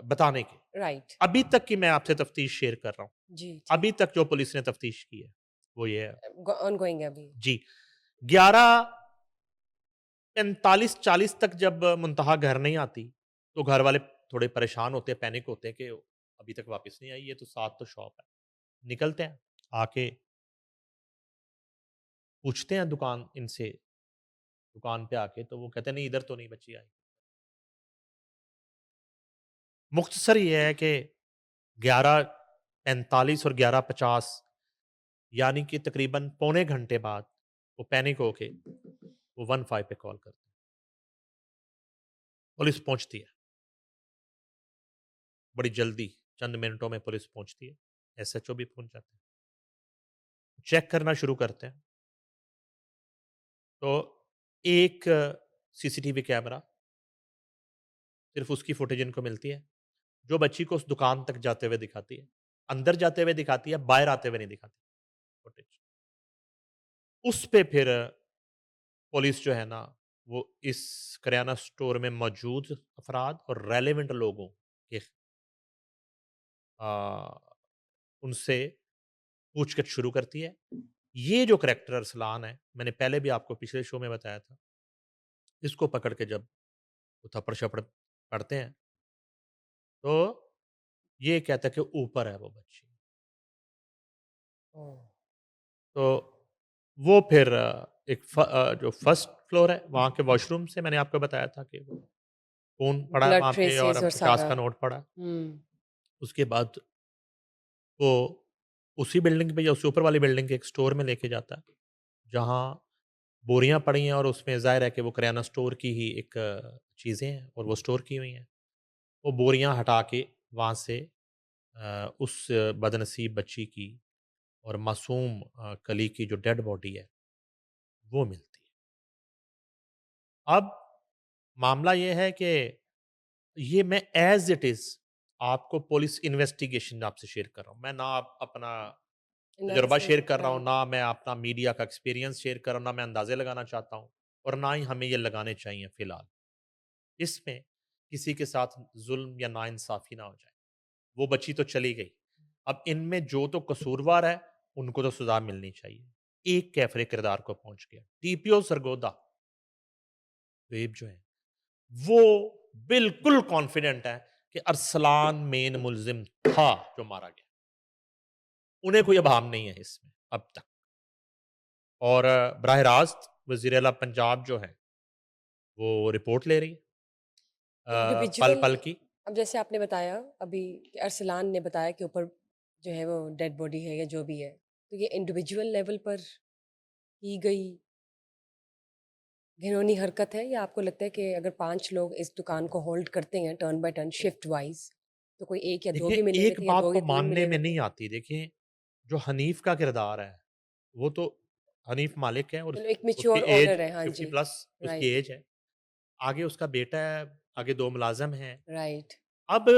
B: बताने के।
A: राइट।
B: अभी तक की मैं आपसे तफ्तीश शेयर कर रहा हूँ।
A: जी, ठीक।
B: अभी तक जो पुलिस ने तफ्तीश की है, वो ये है।
A: ऑनगोइंग है अभी।
B: जी, 11:45-40 तक जब मुंतहा घर नहीं आती, तो घर वाले थोड़े परेशान होते हैं, पैनिक होते हैं कि अभी तक वापस नहीं आई, ये तो साथ तो शॉप है। निकलते हैं, आके पूछते हैं दुकान इनसे, दुकान पे आके तो वो कहते हैं नहीं इधर तो नहीं बच्ची आई। मुख्तसर ये है कि 11:45 और 11:50 यानी कि तकरीबन पौने घंटे बाद वो पैनिक होके वो 15 पे कॉल करते हैं। पुलिस पहुंचती है, बड़ी जल्दी चंद मिनटों में पुलिस पहुंचती है। एसएचओ भी पहुंच जाते हैं। चेक करना शुरू करते हैं। तो एक सीसीटीवी कैमरा सिर्फ उसकी फुटेज इनको मिलती है, जो बच्ची को उस दुकान तक जाते हुए दिखाती है। अंदर जाते हुए दिखाती है, बाहर आते हुए नहीं दिखाती फुटेज। उस पे फिर पुलिस जो है ना, वो इस करियाना स्टोर में मौजूद अफराद और रेलेवेंट लोगों के आ, उनसे पूछगछ शुरू करती है। ये जो करैक्टर अरसलान है, मैंने पहले भी आपको पिछले शो में बताया था, इसको पकड़ के जब वो थप्पड़-शप्पड़ पड़ते हैं, तो ये कहता है कि ऊपर है वो बच्ची।
A: ओह!
B: तो वो फिर जो फर्स्ट फ्लोर है, वहाँ के वॉशरूम से मैंने आपको बताया था कि वो फ़ोन पड़ा है
A: ब्लड
B: वहाँ पे और
A: ट्रेसेस और
B: 50
A: सारा।
B: का नोट पड़ा है।
A: हुँ।
B: उसके बाद वो उसी बिल्डिंग पे या उससे ऊपर वाली बिल्डिंग के एक स्टोर में लेके जाता है, जहाँ बोरियाँ पड़ी हैं और उसमें ज़ाहिर है कि वो किराना स्टोर की ही एक चीज़ें हैं और वो स्टोर की हुई हैं। वो बोरियाँ हटा के वहाँ से उस बदनसीब बच्ची की और मासूम कली की जो डेड बॉडी है, वो मिलती है। अब मामला ये है कि ये मैं एज़ इट इज़ आपको पुलिस इन्वेस्टिगेशन आपसे शेयर कर रहा हूँ। मैं ना अपना तजुर्बा
A: एनालिसिस
B: शेयर कर रहा हूँ,
A: राइट।
B: ना मैं अपना मीडिया का एक्सपीरियंस शेयर कर रहा हूँ, ना मैं अंदाज़े लगाना चाहता हूँ और ना ही हमें ये लगाने चाहिए फ़िलहाल। इसमें किसी के साथ ज़ुल्म या नाइंसाफ़ी ना हो जाए। वो बच्ची तो चली गई। अब इनमें जो तो कसूरवार है, उनको तो सज़ा मिलनी चाहिए। एक कैफ़रे किरदार को पहुँच गया। टीपीओ सरगोदा वेब जो है वो बिल्कुल कॉन्फिडेंट है कि अरसलान मेन मुलजिम था जो मारा गया, उन्हें कोई अभाम नहीं है इसमें अब तक। और बराह रास्त वजीर आला पंजाब जो है वो रिपोर्ट ले रही है पल
A: इंडिविजुअल,
B: पल की।
A: अब जैसे आपने बताया अभी कि अरसलान ने बताया कि ऊपर जो है वो डेड बॉडी है या जो भी है, तो ये इंडिविजुअल लेवल पर की गई घिनौनी हरकत है, या आपको लगता है कि अगर 5 लोग इस दुकान को होल्ड करते हैं turn by turn shift wise, तो कोई 1 या 2
B: देखिए
A: भी मिले हुए
B: एक
A: थे या
B: बात
A: 2
B: तो
A: या 3
B: मानने
A: मिले
B: में
A: हुए थे?
B: नहीं आती, देखिए जो हनीफ का किरदार है वो तो हनीफ मालिक है और
A: चलो एक
B: उसकी
A: मैच्योर
B: एज
A: ओनर है, हाँ
B: 50
A: जी।
B: प्लस उसकी
A: राइट,
B: एज है, आगे उसका बेटा है, आगे 2 मुलाज़िम हैं।
A: राइट।
B: अब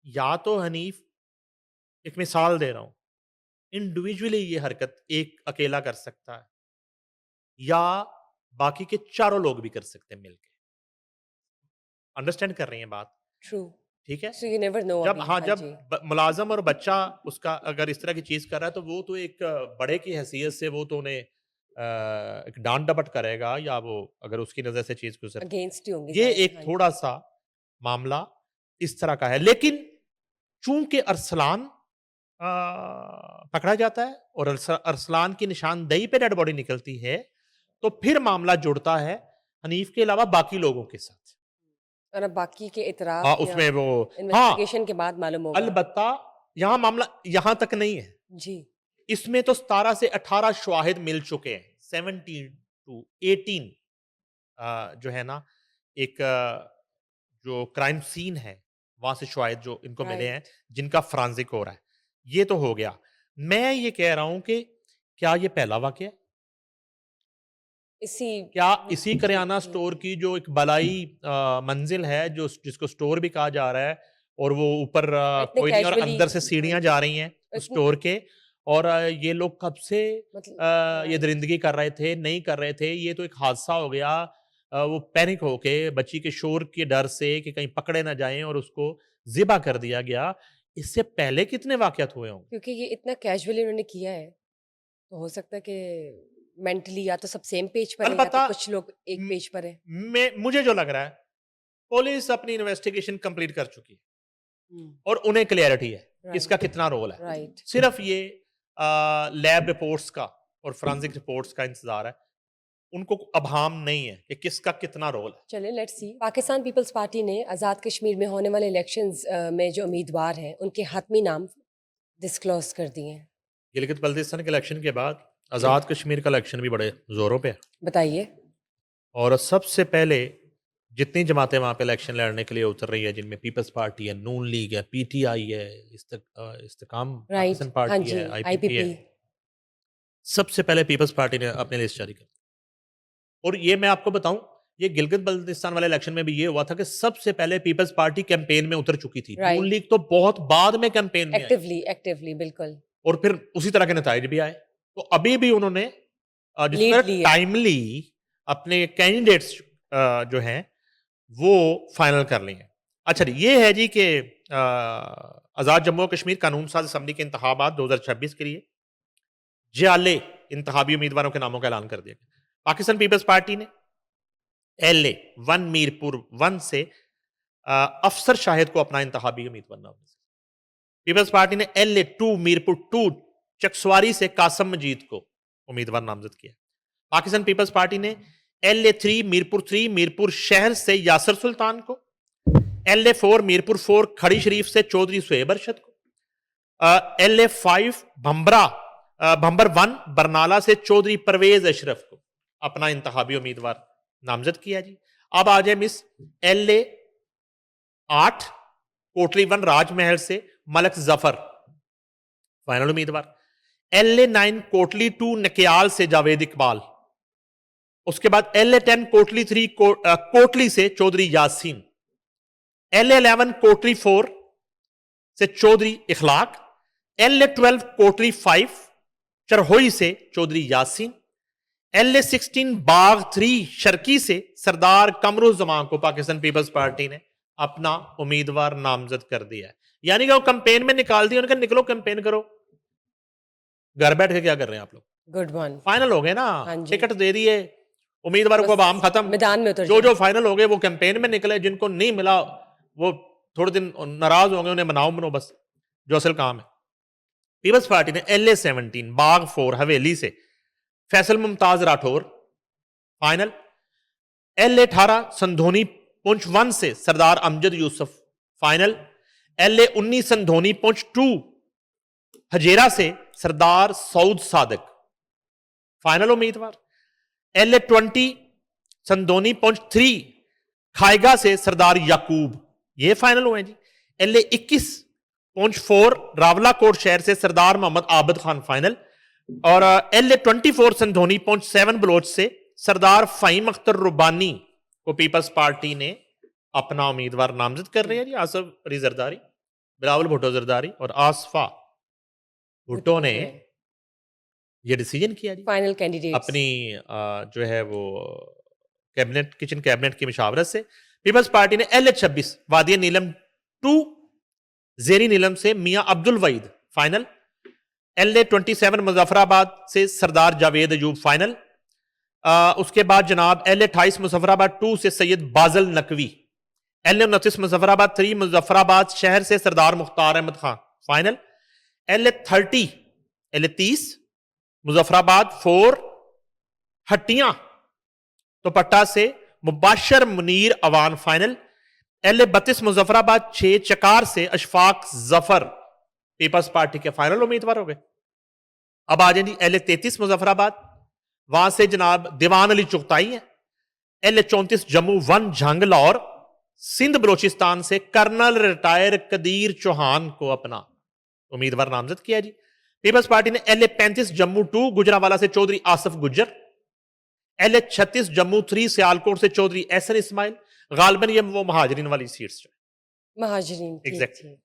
B: या तो हनीफ, एक मिसाल दे रहा हूँ, इंडिविजुअली ये हरकत एक अकेला कर सकता है या बाकी के चारों लोग भी कर सकते हैं मिलके। अंडरस्टैंड कर रही हैं बात?
A: ट्रू।
B: ठीक है?
A: सो यू नेवर नो
B: जब
A: अभी,
B: हाँ,
A: हाँ
B: जब
A: जी।
B: मुलाज़िम और बच्चा उसका अगर इस तरह की चीज़ कर रहा है तो वो तो एक बड़े की हैसियत से वो तो उन्हें एक डाँट-डपट करेगा या वो अगर उसकी नज़र से चीज़ गुज़रती है।
A: अगेंस्ट ही होंगे
B: ये
A: ज़ाहिर है,
B: एक
A: हाँ जी।
B: थोड़ा-सा मामला इस तरह का है। लेकिन चूँकि अरसलान पकड़ा जाता है और अरसलान की निशानदेही पे डेड बॉडी निकलती है, तो फिर मामला जुड़ता है हनीफ के अलावा बाकी लोगों के साथ।
A: और अब बाकी के
B: हाँ,
A: इतराफ़ या
B: उसमें वो हाँ,
A: इन्वेस्टिगेशन के बाद मालूम होगा।
B: अलबत्ता यहाँ मामला यहाँ तक नहीं है।
A: जी,
B: इसमें तो 17 से 18 शवाहिद मिल चुके हैं। 17 टू 18 जो है ना एक जो क्राइम सीन है, वहाँ से शवाहिद जो इनको मिले हैं,
A: राइट।
B: जिनका फोरेंसिक हो रहा है। ये तो हो गया। मैं ये कह रहा हूँ कि क्या ये पहला वाक़या है?
A: इसी
B: क्या इसी
A: जी,
B: करियाना
A: जी।
B: स्टोर की जो एक बलाई मंजिल है जो जिसको स्टोर भी कहा जा रहा है और वो ऊपर
A: इतने
B: कोई नहीं और
A: कैजुअली,
B: अंदर से
A: हाँ
B: सीढ़ियाँ
A: जी,
B: जा रही हैं उस
A: इतनी
B: स्टोर के और ये लोग कब से
A: मतलब
B: ये
A: राइट।
B: दरिंदगी कर रहे थे, नहीं कर रहे थे, ये तो एक हादसा हो गया। वो पैनिक होके बच्ची के शोर के डर से कि कहीं पकड़े ना जाएँ और उसको ज़िबा कर दिया गया। इससे पहले कितने वाक़यात हुए होंगे?
A: क्योंकि ये इतना कैजुअली उन्होंने किया है, तो हो सकता है कि मेंटली या तो सब सेम पेज पर हैं या तो
B: अलबत्ता
A: कुछ लोग एक
B: म
A: पेज पर हैं।
B: मैं मुझे जो लग रहा है, पुलिस अपनी इन्वेस्टिगेशन कंप्लीट कर चुकी है।
A: हुँ,
B: और उन्हें क्लैरिटी है कि
A: राइट,
B: इसका कितना रोल है।
A: राइट।
B: सिर्फ ये लैब रिपोर्ट्स का और फोरेंसिक रिपोर्ट्स का इंतजार है। उनको अभाम नहीं है कि किसका कितना रोल है।
A: चलिए लेट्स सी। पाकिस्तान पीपल्स पार्टी ने आज़ाद कश्मीर में होने वाले इलेक्शंस में जो उम्मीदवार हैं, उनके हतमी नाम डिस्क्लोज़ कर दिए हैं।
B: गिलगित बल्तिस्तान के इलेक्शन के बाद आज़ाद कश्मीर का इलेक्शन भी बड़े ज़ोरों पे है
A: बताइए।
B: और सबसे पहले जितनी जमातें वहाँ पे इलेक्शन लड़ने के लिए उतर रही है, जिनमें पीपल्स पार्टी है, नून लीग है, पीटीआई है, इस्तेकाम
A: राइट,
B: पाकिस्तान
A: हाँ
B: पार्टी
A: जी,
B: है, आईपीपी है।
A: आईपीपी।
B: सबसे पहले पीपल्स पार्टी ने अपनी लिस्ट जारी कर और ये मैं आपको बताऊं, ये गिलगित बल्तिस्तान वाले इलेक्शन में भी ये हुआ था कि सबसे पहले पीपल्स पार्टी कैंपेन में उतर चुकी थी। नून
A: राइट,
B: लीग तो बहुत बाद में कैंपेन में आई
A: एक्टिवली एक्टिवली बिल्कुल।
B: और फिर उसी तरह के नतीजे भी आए। तो अभी भी उन्होंने जिस
A: लीड
B: तरह
A: ली है।
B: टाइमली अपने कैंडिडेट्स जो हैं वो फाइनल कर लिए हैं। अच्छा जी, ये है जी कि आज़ाद जम्मू और कश्मीर कानून साज असम्बली के इंतखाबात 2026 के लिए जाले इंतखाबी उम्मीदवारों के नामों का ऐलान कर दिया गया। पाकिस्तान पीपल्स पार्टी ने एलए 1 मीरपुर 1 से अफसर शाहिद को अपना इंतखाबी उम्मीदवार नाम पीपल्स पार्टी ने एलए 2 मीरपुर 2 चकसवारी से कासम मजीद को उम्मीदवार नामजद किया। पाकिस्तान पीपल्स पार्टी ने एलए 3 मीरपुर शहर से यासर सुल्तान को, एलए 4 मीरपुर 4 खड़ी शरीफ से चौधरी सुहेब अरशद को, एलए 5 भंबर 1 बरनाला से चौधरी परवेज अशरफ को अपना इंतखाबी उम्मीदवार नामजद किया जी। अब आ जाए मिस एलए 8 कोटली 1 राजमहल से मलक जफर फाइनल उम्मीदवार। एलए 9 कोटली 2 नकियाल से जावेद इकबाल। उसके बाद एलए 10 कोटली 3 कोटली से चौधरी यासीन। एलए 11 कोटली 4 से चौधरी इखलाक। एलए 12 कोटली 5 चरहोई से चौधरी यासीन। एलए 16 बाग 3 शर्की से सरदार कमरुज्जमान को पाकिस्तान पीपल्स पार्टी ने अपना उम्मीदवार नामजद कर दिया है। यानी कि वो कैंपेन में निकाल दिया, उन्होंने कहा निकलो कैंपेन करो, घर बैठ के क्या कर रहे हैं आप लोग,
A: गुड वन।
B: फाइनल हो गए ना,
A: हाँ जी।
B: टिकट दे दिए उम्मीदवारों को अब आम
A: बस
B: खत्म,
A: मैदान में उतर
B: जो
A: जाए।
B: जो फाइनल हो गए वो कैंपेन में निकले, जिनको नहीं मिला वो थोड़े दिन नाराज होंगे, उन्हें मनाओ मनो बस, जो असल काम है। पीपल्स पार्टी ने LA-17 बाग 4 हवेली से फैसल मुमताज राठौर फाइनल, LA-18 संधोनी पुंछ 1 से सरदार अमजद यूसुफ फाइनल, LA-19 संधोनी पुंछ 2 हजेरा से सरदार सऊद सादिक फाइनल उम्मीदवार, LA-20 संदोनी पुंछ 3 खाएगा से सरदार याकूब, ये फाइनल हुए जी। LA-21 पुंछ 4 रावलाकोट शहर से सरदार मोहम्मद आबिद खान फाइनल, और LA-24 संधोनी पुंछ 7 बलोच से सरदार फ़हीम अख्तर रुबानी को पीपल्स पार्टी ने अपना उम्मीदवार नामजद कर रहे हैं जी। आसफ अली जरदारी, बिलावल भुट्टो जरदारी और आसफा भुट्टो ने ये डिसीजन किया जी
A: फाइनल कैंडिडेट्स।
B: अपनी जो है वो कैबिनेट किचन कैबिनेट की मशावरत से। पीपल्स पार्टी ने LA-26 वादिया नीलम 2 जेरी नीलम से मियां अब्दुल वहीद फाइनल, LA-27 मुजफ्फराबाद से सरदार जावेद अयूब फाइनल, उसके बाद जनाब LA-28 मुजफ्फराबाद 2 से सैयद बाजल नकवी, LA-29 मुजफ्फराबाद 3 मुजफ्फराबाद शहर से सरदार मुख्तार अहमद खान फाइनल, LA-30 मुजफ्फराबाद 4 हट्टियां दुपट्टा से मुबाशर मुनीर अवान फाइनल, LA-32 मुजफ्फराबाद 6 चकार से अशफाक जफर पीपल्स पार्टी के फाइनल उम्मीदवार हो गए। अब आ जाए जी LA-33 मुजफ्फराबाद, वहां से जनाब दीवान अली चुगताई है, LA-34 जम्मू 1 झंग लाहौर, सिंध बलोचिस्तान से कर्नल रिटायर कदीर चौहान को अपना उम्मीदवार नामजद किया जी। पीपल्स पार्टी ने LA-35 जम्मू 2 गुजरावाला से चौधरी आसफ गुज्जर, LA-36 जम्मू 3 सियालकोट से चौधरी एहसन इस्माइल, गालबन ये वो महाजरीन वाली सीट्स
A: महाजरीन, ठीक
B: एग्जैक्टली।
A: ठीक।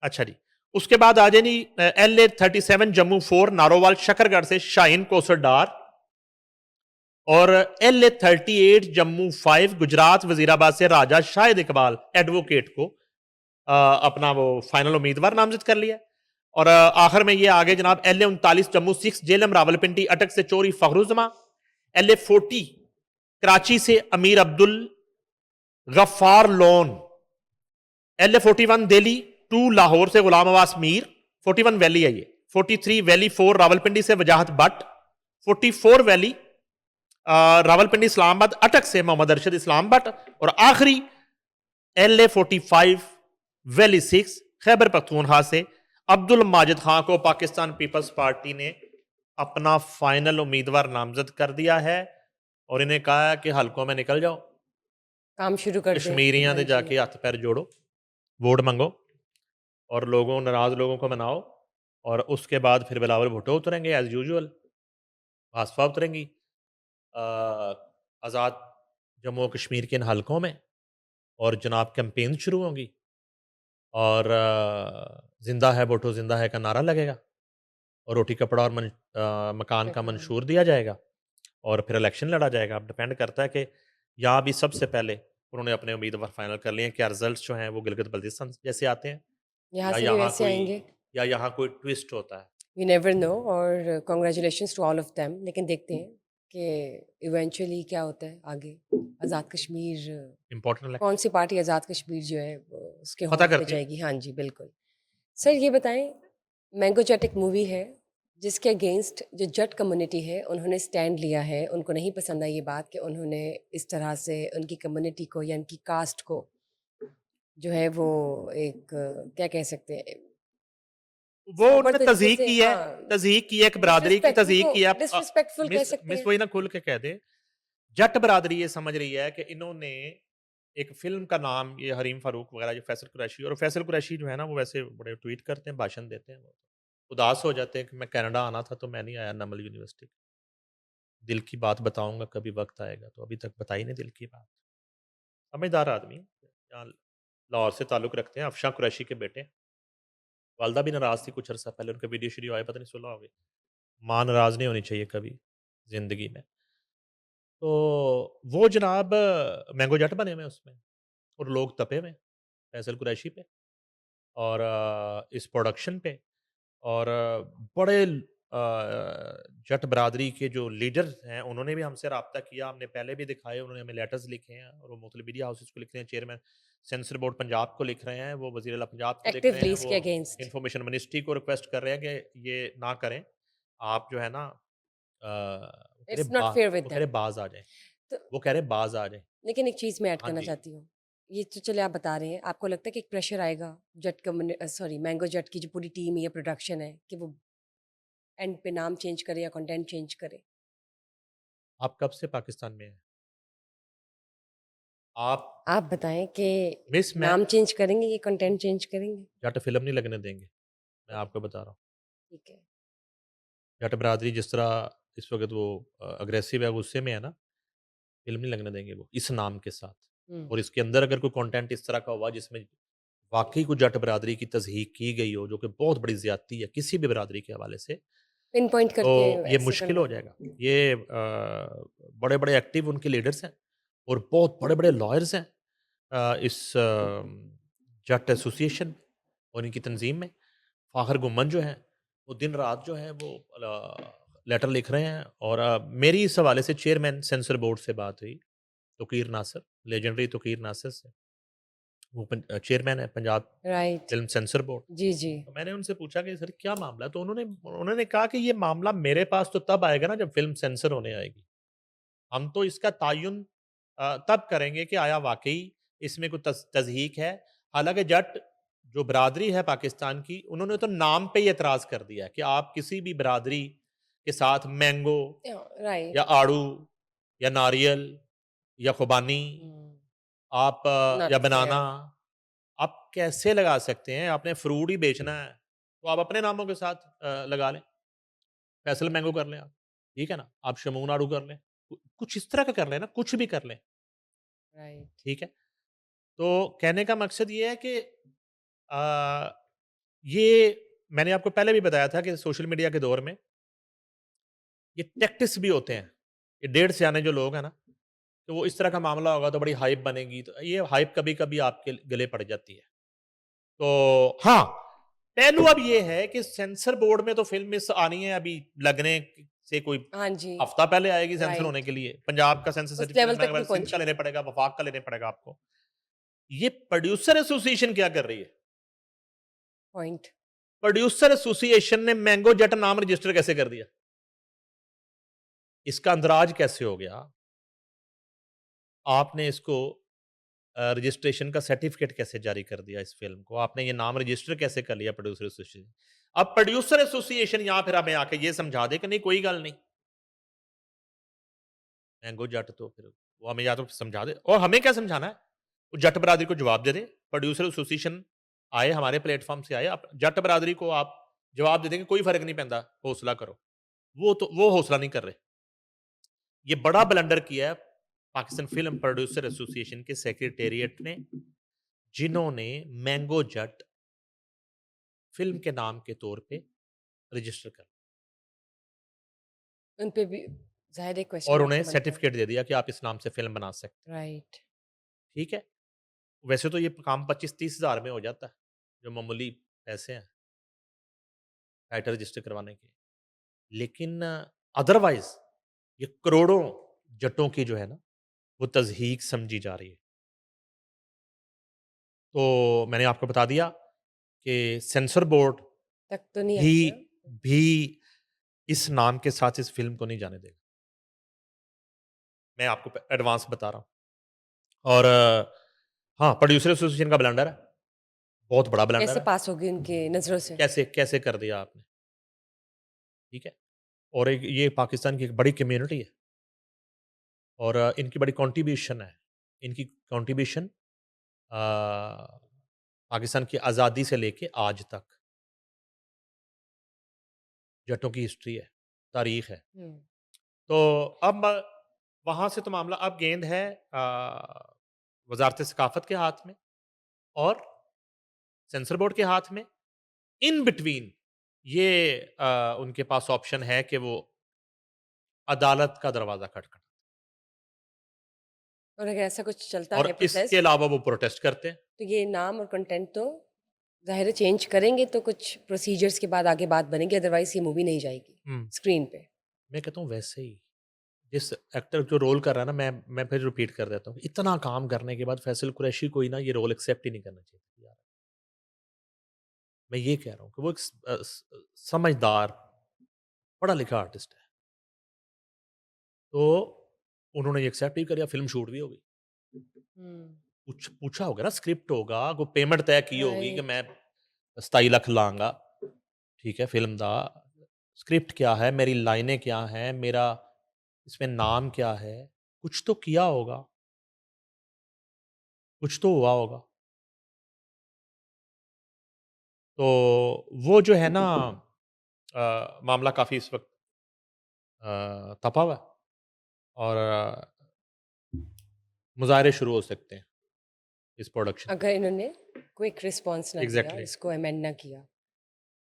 B: अच्छा जी, उसके बाद आ जाए जी LA-37 जम्मू 4 नारोवाल शकरगढ़ से शाहीन कोसर डार, और LA-38 जम्मू 5 गुजरात वजीराबाद से राजा शाहिद इकबाल एडवोकेट को अपना वो फाइनल उम्मीदवार नामजद कर लिया। और आखिर में ये आगे जनाब LA-39 जम्मू 6 जेलम रावलपिंडी अटक से चोरी फखरुजमा, LA-40 कराची से अमीर अब्दुल गफ्फार लोन, LA-41 दिल्ली 2 लाहौर से गुलाम अब्बास मीर, 41 वैली है ये, 43 वैली 4 रावलपिंडी से वजाहत भट्ट, 44 वैली रावलपिंडी इस्लामाबाद अटक से मोहम्मद अरशद इस्लाम भट्ट, और आखिरी LA-45 वैली 6 खैबर पख्तूनख्वा से अब्दुल माजिद खान को पाकिस्तान पीपल्स पार्टी ने अपना फाइनल उम्मीदवार नामजद कर दिया है, और इन्हें कहा है कि हलकों में निकल जाओ,
A: काम शुरू कर दें।
B: कश्मीरियां
A: हाँ
B: दे
A: जी।
B: जाके हाथ पैर जोड़ो, वोट मंगो, और नाराज लोगों को मनाओ, और उसके बाद फिर बिलावल भुट्टो उतरेंगे एज यूजुअल, भाजपा उतरेंगी आज़ाद जम्मू और कश्मीर के इन हलकों में, और जनाब कैंपेन शुरू होंगी, और जिंदा है भुट्टो जिंदा है का नारा लगेगा, और रोटी कपड़ा और मकान का
A: मकान।
B: मंशूर दिया जाएगा, और फिर इलेक्शन लड़ा जाएगा। अब डिपेंड करता है कि यहाँ भी सबसे पहले उन्होंने अपने उम्मीदवार फाइनल कर लिए हैं, क्या रिजल्ट्स जो हैं वो गिलगित बल्तिस्तान जैसे आते हैं,
A: यहाँ
B: या
A: से भी
B: यहाँ
A: वैसे आएंगे।
B: यहाँ कोई ट्विस्ट होता है।
A: यू नेवर नो, और congratulations to all of them. लेकिन देखते हैं कि इवेंचुअली क्या होता है आगे। आज़ाद कश्मीर,
B: इंपॉर्टेंट
A: कौन सी पार्टी आज़ाद कश्मीर जो है वो उसके
B: पता
A: हौद पे
B: करती है।
A: जाएगी। हाँ जी, बिल्कुल। सर ये बताएं, मैंगो जट एक मूवी है जिसके अगेंस्ट जो जट कम्युनिटी है उन्होंने स्टैंड लिया है। उनको नहीं पसंद आई ये बात कि उन्होंने इस तरह से उनकी कम्युनिटी को या उनकी कास्ट को जो है वो एक क्या कह सकते हैं,
B: वो
A: प्रॉपर
B: उन्होंने
A: तरीके
B: तज़हीक
A: से,
B: की है,
A: हाँ,
B: तज़हीक की है, एक बरादरी की तज़हीक की है।
A: डिसरिस्पेक्टफुल कह सकते
B: मिस
A: हैं।
B: वही ना खुल के कह दे, जट बरादरी ये समझ रही है कि इन्होंने एक फिल्म का नाम, ये हरीम फारूक वगैरह, जो फैसल कुरैशी, और फैसल कुरैशी जो है ना वो वैसे बड़े ट्वीट करते हैं, भाषण देते हैं, वो उदास हो जाते हैं कि मैं कनाडा आना था तो मैं नहीं आया नमल यूनिवर्सिटी, दिल की बात बताऊंगा कभी वक्त आएगा, तो अभी तक बताई नहीं दिल की बात। समझदार आदमी है, यहाँ लाहौर से ताल्लुक़ रखते हैं, अफशां कुरैशी के बेटे। वालदा भी नाराज़ थी कुछ अर्सा पहले, उनके वीडियो शीडियो आए, पता नहीं सुलह हो गई। माँ नाराज़ नहीं होनी चाहिए कभी ज़िंदगी में। तो वो जनाब मैंगो जट बने हुए हैं उसमें, और लोग तपे हुए हैं फैसल कुरैशी पे और इस प्रोडक्शन पे, और बड़े जट बरादरी के जो लीडर हैं उन्होंने भी हमसे रब्ता किया, हमने पहले भी दिखाए, उन्होंने हमें लेटर्स लिखे हैं और वो मुख्तलिफ मीडिया हाउसेस को लिख रहे हैं, चेयरमैन सेंसर बोर्ड पंजाब को लिख रहे हैं, वो वज़ीर आला पंजाब को लिख रहे
A: एक्टिवली
B: हैं,
A: इसके
B: वो
A: अगेंस्ट।
B: इंफॉर्मेशन मिनिस्ट्री को रिक्वेस्ट कर रहे हैं कि ये ना करें। आप जो है ना
A: इट्स नॉट फेयर विद
B: वो कह
A: देम।
B: रहे बाज़ आ जाएँ,
A: तो
B: वो कह रहे बाज़ आ जाएँ।
A: लेकिन एक चीज़ मैं ऐड
B: हाँ
A: करना
B: जी।
A: चाहती हूँ। ये तो चलिए आप बता रहे हैं, आपको लगता है कि एक प्रेशर आएगा सॉरी मैंगो जट की जो पूरी टीम है या प्रोडक्शन है कि वो एंड पे नाम चेंज करे या कंटेंट चेंज करे?
B: आप कब से पाकिस्तान में हैं? आप
A: आप बताएँ कि
B: मिस मैं
A: नाम चेंज करेंगे या कंटेंट चेंज करेंगे?
B: जट फ़िल्म नहीं लगने देंगे, मैं आपको बता रहा हूँ।
A: ठीक है।
B: जट बरादरी जिस तरह इस वक़्त वो अग्रेसिव है, गुस्से में है ना, फ़िल्म नहीं लगने देंगे वो, इस नाम के साथ।
A: हुँ।
B: और इसके अंदर अगर कोई कंटेंट इस तरह का हुआ जिसमें वाक़ई कोई जट बरादरी की तज़हीक की गई हो, जो कि बहुत बड़ी ज़्यादती है किसी भी बरादरी के हवाले से,
A: पिन पॉइंट
B: तो
A: करके
B: ये
A: ऐसे
B: मुश्किल
A: करना
B: हो
A: है।
B: जाएगा। ये बड़े-बड़े एक्टिव उनके लीडर्स हैं और बहुत बड़े-बड़े लॉयर्स हैं इस जट एसोसिएशन और इनकी तंज़ीम में। फ़ाखर गुम्मन जो हैं, वो दिन-रात जो है वो लेटर लिख रहे हैं और मेरी इस हवाले से चेयरमैन सेंसर बोर्ड से बात हुई, तौकीर नासिर, लेजेंडरी तौकीर नासिर से। वो चेयरमैन है Punjab
A: right.
B: Film censor board.
A: जी, जी।
B: तो मैंने उनसे पूछा कि सर क्या मामला है? तो उन्होंने उन्होंने कहा कि ये मामला मेरे पास तो तब आएगा ना जब फ़िल्म सेंसर होने आएगी। हम तो इसका तायुन तब करेंगे कि आया वाक़ई इसमें कोई तज़हीक है। हालाँकि जट जो बिरादरी है पाकिस्तान की, उन्होंने तो नाम पे ही एतराज़ कर दिया है कि आप किसी भी बिरादरी के साथ मैंगो या
A: राइट।
B: आड़ू या नारियल या खुबानी
A: हुँ।
B: आप या
A: नॉट
B: बनाना
A: फेयर।
B: आप कैसे लगा सकते हैं? आपने फ्रूट ही बेचना है, तो आप अपने नामों के साथ लगा लें। फैसल मैंगो कर लें आप, ठीक है ना? आप शमून आड़ू कर लें। कुछ इस तरह का कर लें ना, कुछ भी कर लें,
A: राइट।
B: ठीक है? तो कहने का मकसद ये है कि अ, ये मैंने आपको पहले भी बताया था कि सोशल मीडिया के दौर में ये टैक्टिक्स भी होते हैं। ये डेढ़ सियाने जो लोग हैं ना, तो वो इस तरह का मामला होगा तो बड़ी हाइप बनेगी, तो ये हाइप कभी-कभी आपके गले पड़ जाती है। तो हाँ, पहलू अब ये है कि सेंसर बोर्ड में तो फ़िल्म मिस आनी है अभी लगने से कोई
A: हाँ जी।
B: हफ़्ता पहले आएगी सेंसर होने
A: राइट।
B: के लिए। पंजाब का सेंसर
A: उस
B: सर्टिफ़िकेट
A: लेवल
B: लगना
A: तक
B: के बाद
A: नहीं
B: सिंध का
A: पहुँची।
B: लेना पड़ेगा, वफाक का लेना पड़ेगा आपको। ये प्रोड्यूसर एसोसिएशन क्या कर रही है?
A: पॉइंट।
B: प्रोड्यूसर एसोसिएशन ने मैंगो जट नाम रजिस्टर कैसे कर दिया? इसका अंदराज कैसे हो गया? आपने इसको रजिस्ट्रेशन का सर्टिफ़िकेट कैसे जारी कर दिया इस फ़िल्म को? आपने ये नाम रजिस्टर कैसे कर लिया प्रोड्यूसर एसोसिएशन? अब प्रोड्यूसर एसोसिएशन यहाँ फिर हमें आके ये समझा दे कि नहीं कोई गल नहीं। मैंगो जट तो फिर वो हमें या तो समझा दे और हमें क्या समझाना है? वो जट बरादरी को जवाब दे दे। प्रोड्यूसर एसोसिएशन आए हमारे प्लेटफ़ॉर्म से आए, आप जट बरादरी को आप जवाब दे देंगे कोई फ़र्क नहीं पैंदा, हौसला करो। वो हौसला नहीं कर रहे। ये बड़ा ब्लंडर किया है पाकिस्तान फ़िल्म प्रोड्यूसर एसोसिएशन के सेक्रेटेरिएट ने, जिन्होंने मैंगो जट फ़िल्म के नाम के तौर पे रजिस्टर कर
A: उन पे भी ज़ाहिर है
B: और
A: क्वेश्चन
B: उन्हें
A: आपका बनता है।
B: सर्टिफ़िकेट दे दिया कि आप इस नाम से फ़िल्म बना सकते हैं।
A: राइट।
B: ठीक है? वैसे तो ये काम 25-30 हज़ार में हो जाता है, जो मामूली पैसे हैं टाइटल रजिस्टर करवाने के। लेकिन अदरवाइज़ ये करोड़ों जट्टों की जो है ना, वो तज़हीक समझी जा रही है। तो मैंने आपको बता दिया कि सेंसर बोर्ड
A: तक तो नहीं
B: भी
A: आई ना?
B: भी इस नाम के साथ इस फ़िल्म को नहीं जाने देगा। मैं आपको एडवांस बता रहा हूँ। और हाँ, प्रोड्यूसर एसोसिएशन का ब्लंडर है, बहुत बड़ा ब्लंडर
A: कैसे
B: है।
A: पास होगी उनके नज़रों से?
B: कैसे कैसे कर दिया आपने, ठीक है? और एक ये पाकिस्तान की एक बड़ी कम्युनिटी है और इनकी बड़ी कंट्रीब्यूशन है। इनकी कंट्रीब्यूशन पाकिस्तान की आज़ादी से लेके आज तक जट्टों की हिस्ट्री है, तारीख़ है।
A: हुँ।
B: तो अब वहाँ से तो मामला अब गेंद है वज़ारत सकाफ़त के हाथ में और सेंसर बोर्ड के हाथ में। इन बिटवीन ये उनके पास ऑप्शन है कि वो अदालत का दरवाज़ा खटखटाएँ
A: और अगर ऐसा कुछ चलता है
B: और इसके
A: प्रोसेस,
B: अलावा वो प्रोटेस्ट करते हैं।
A: तो ये नाम और कंटेंट तो ज़ाहिर है चेंज करेंगे तो कुछ प्रोसीजर्स के बाद आगे बात बनेगी, अदरवाइज़ ये मूवी नहीं जाएगी।
B: हुँ।
A: स्क्रीन पे।
B: मैं कहता हूँ वैसे ही, जिस एक्टर जो रोल कर रहा है ना, मैं फिर रिपीट कर देता हूँ, इतना काम करने के बाद फैसल कुरैशी को ही ना ये रोल एक्सेप्ट ही नहीं करना चाहिए यार। मैं ये कह रहा हूँ कि वो एक समझदार, पढ़ा-लिखा आर्टिस्ट है। तो उन्होंने ये एक्सेप्ट ही कर लिया, फ़िल्म शूट भी हो गई।
A: हुँ,
B: पूछा होगा ना, स्क्रिप्ट होगा, कोई पेमेंट तय की होगी कि
A: राइट।
B: मैं 27 लाख लांगा, ठीक है, फ़िल्म दा, स्क्रिप्ट क्या है, मेरी लाइनें क्या हैं, मेरा इसमें नाम क्या है, कुछ तो किया होगा, कुछ तो हुआ होगा। तो वो जो है ना मामला काफ़ी इस वक़्त तपा हुआ है और मुज़ाहरे शुरू हो सकते हैं इस प्रोडक्शन पे।
A: अगर इन्होंने क्विक रिस्पॉन्स ना दिया,
B: एग्ज़ैक्टली।
A: इसको अमेंड ना किया।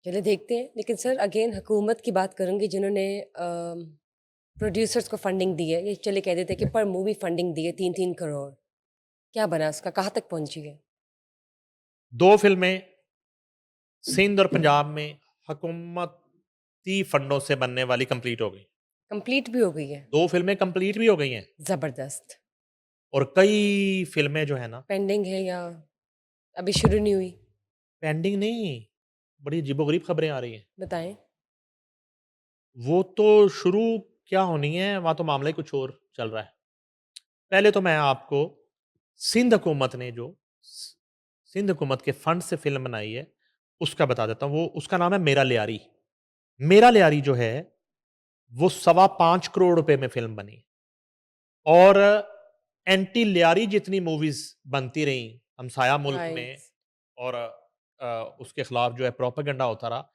A: चलिए देखते हैं, लेकिन सर अगेन हुकूमत की बात करूँगी जिन्होंने प्रोड्यूसर्स को फंडिंग दी है, ये चलिए कह देते हैं कि पर मूवी फंडिंग दी है 3-3 करोड़। क्या बना उसका? कहाँ तक पहुँची है?
B: 2 फ़िल्में सिंध और पंजाब में हुकूमती फंडों से बनने वाली कंप्लीट हो गई।
A: कंप्लीट भी हो गई है?
B: 2 फ़िल्में कंप्लीट भी हो गई हैं
A: ज़बरदस्त।
B: और कई फ़िल्में जो है ना,
A: पेंडिंग है या अभी शुरू नहीं हुई?
B: पेंडिंग नहीं, बड़ी अजीबो-गरीब खबरें आ रही हैं।
A: बताएँ।
B: वो तो शुरू क्या होनी है, वहाँ तो मामला ही कुछ और चल रहा है। पहले तो मैं आपको सिंध हुकूमत ने जो स सिंध हुकूमत के फंड से फ़िल्म बनाई है, उसका बता देता हूँ। वो उसका नाम है मेरा लियारी। मेरा लियारी जो है, वो सवा 5 करोड़ रुपए में फ़िल्म बनी और एंटी लियारी जितनी मूवीज़ बनती रहीं, हमसाया मुल्क में
A: राइट।
B: और उसके खिलाफ जो है प्रोपेगेंडा होता रहा।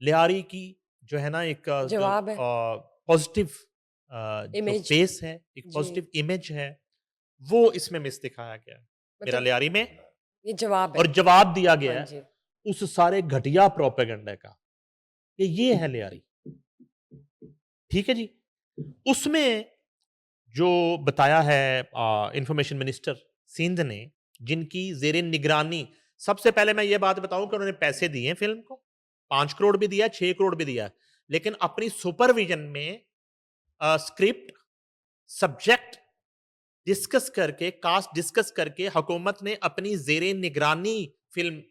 B: लियारी की जो है ना एक जो
A: जवाब है,
B: पॉज़िटिव जो
A: इमेज।
B: फ़ेस है, एक
A: जी,
B: पॉज़िटिव इमेज है, वो इसमें मिस दिखाया गया है, मेरा
A: मतलब
B: लियारी में।
A: ये जवाब है।
B: और जवाब दिया
A: हाँ
B: गया है
A: जी।
B: उस सारे घटिया प्रोपेगेंडे का, कि ये है लियारी। ठीक है जी? उसमें जो बताया है इंफॉर्मेशन मिनिस्टर सिंध ने, जिनकी ज़ेरे निगरानी, सबसे पहले मैं ये बात बताऊँ कि उन्होंने पैसे दिए हैं फ़िल्म को, 5 करोड़ भी दिया है, 6 करोड़ भी दिया है। लेकिन अपनी सुपरविज़न में स्क्रिप्ट, सब्जेक्ट डिस्कस करके, कास्ट डिस्कस करके हुकूमत ने अपनी ज़ेरे निगरानी फ़िल्म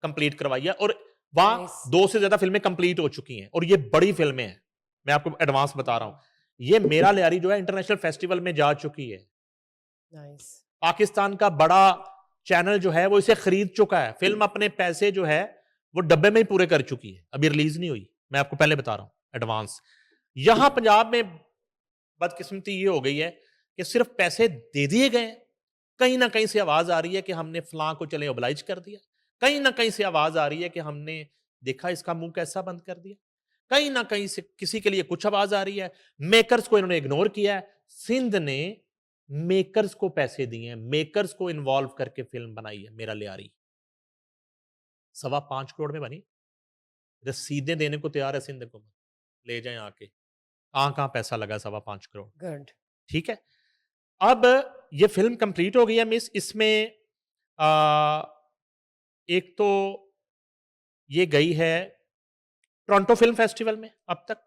B: कंप्लीट करवाई है और
A: नाइस,
B: वहाँ 2 से ज़्यादा फ़िल्में कंप्लीट हो चुकी हैं और ये बड़ी फ़िल्में हैं। मैं आपको एडवांस बता रहा हूँ। ये मेरा लियारी जो है इंटरनेशनल फेस्टिवल में जा चुकी है।
A: नाइस।
B: पाकिस्तान का बड़ा चैनल जो है वो इसे खरीद चुका है। फ़िल्म अपने पैसे जो है वो डब्बे में ही पूरे कर चुकी है। अभी रिलीज़ नहीं हुई। मैं आपको पहले बता रहा हूँ एडवांस। यहाँ पंजाब में बदकिस्मती ये हो गई है कि सिर्फ़ पैसे दे दिए गए हैं। कहीं न कहीं से आवाज़ आ रही है कि हमने फलाँ को चले ओबलाइज कर दिया। कहीं न कहीं से आवाज़ आ रही है कि हमने देखा इसका मुँह कैसा बंद कर दिया। कहीं न कहीं से किसी के लिए कुछ आवाज़ आ रही है। मेकर्स को इन्होंने इग्नोर किया है। सिंध ने मेकर्स को पैसे दिए हैं। मेकर्स को इन्वॉल्व करके फ़िल्म बनाई है मेरा लियारी। सवा 5 करोड़ में बनी। रसीदें देने को तैयार है सिंध हुकूमत। ले जाएँ आके। कहाँ-कहाँ पैसा लगा सवा 5 करोड़।
A: गुड।
B: ठीक है? अब ये फ़िल्म कंप्लीट हो गई है मिस, इसमें अ, एक तो ये गई है टोरंटो फ़िल्म फेस्टिवल में अब तक,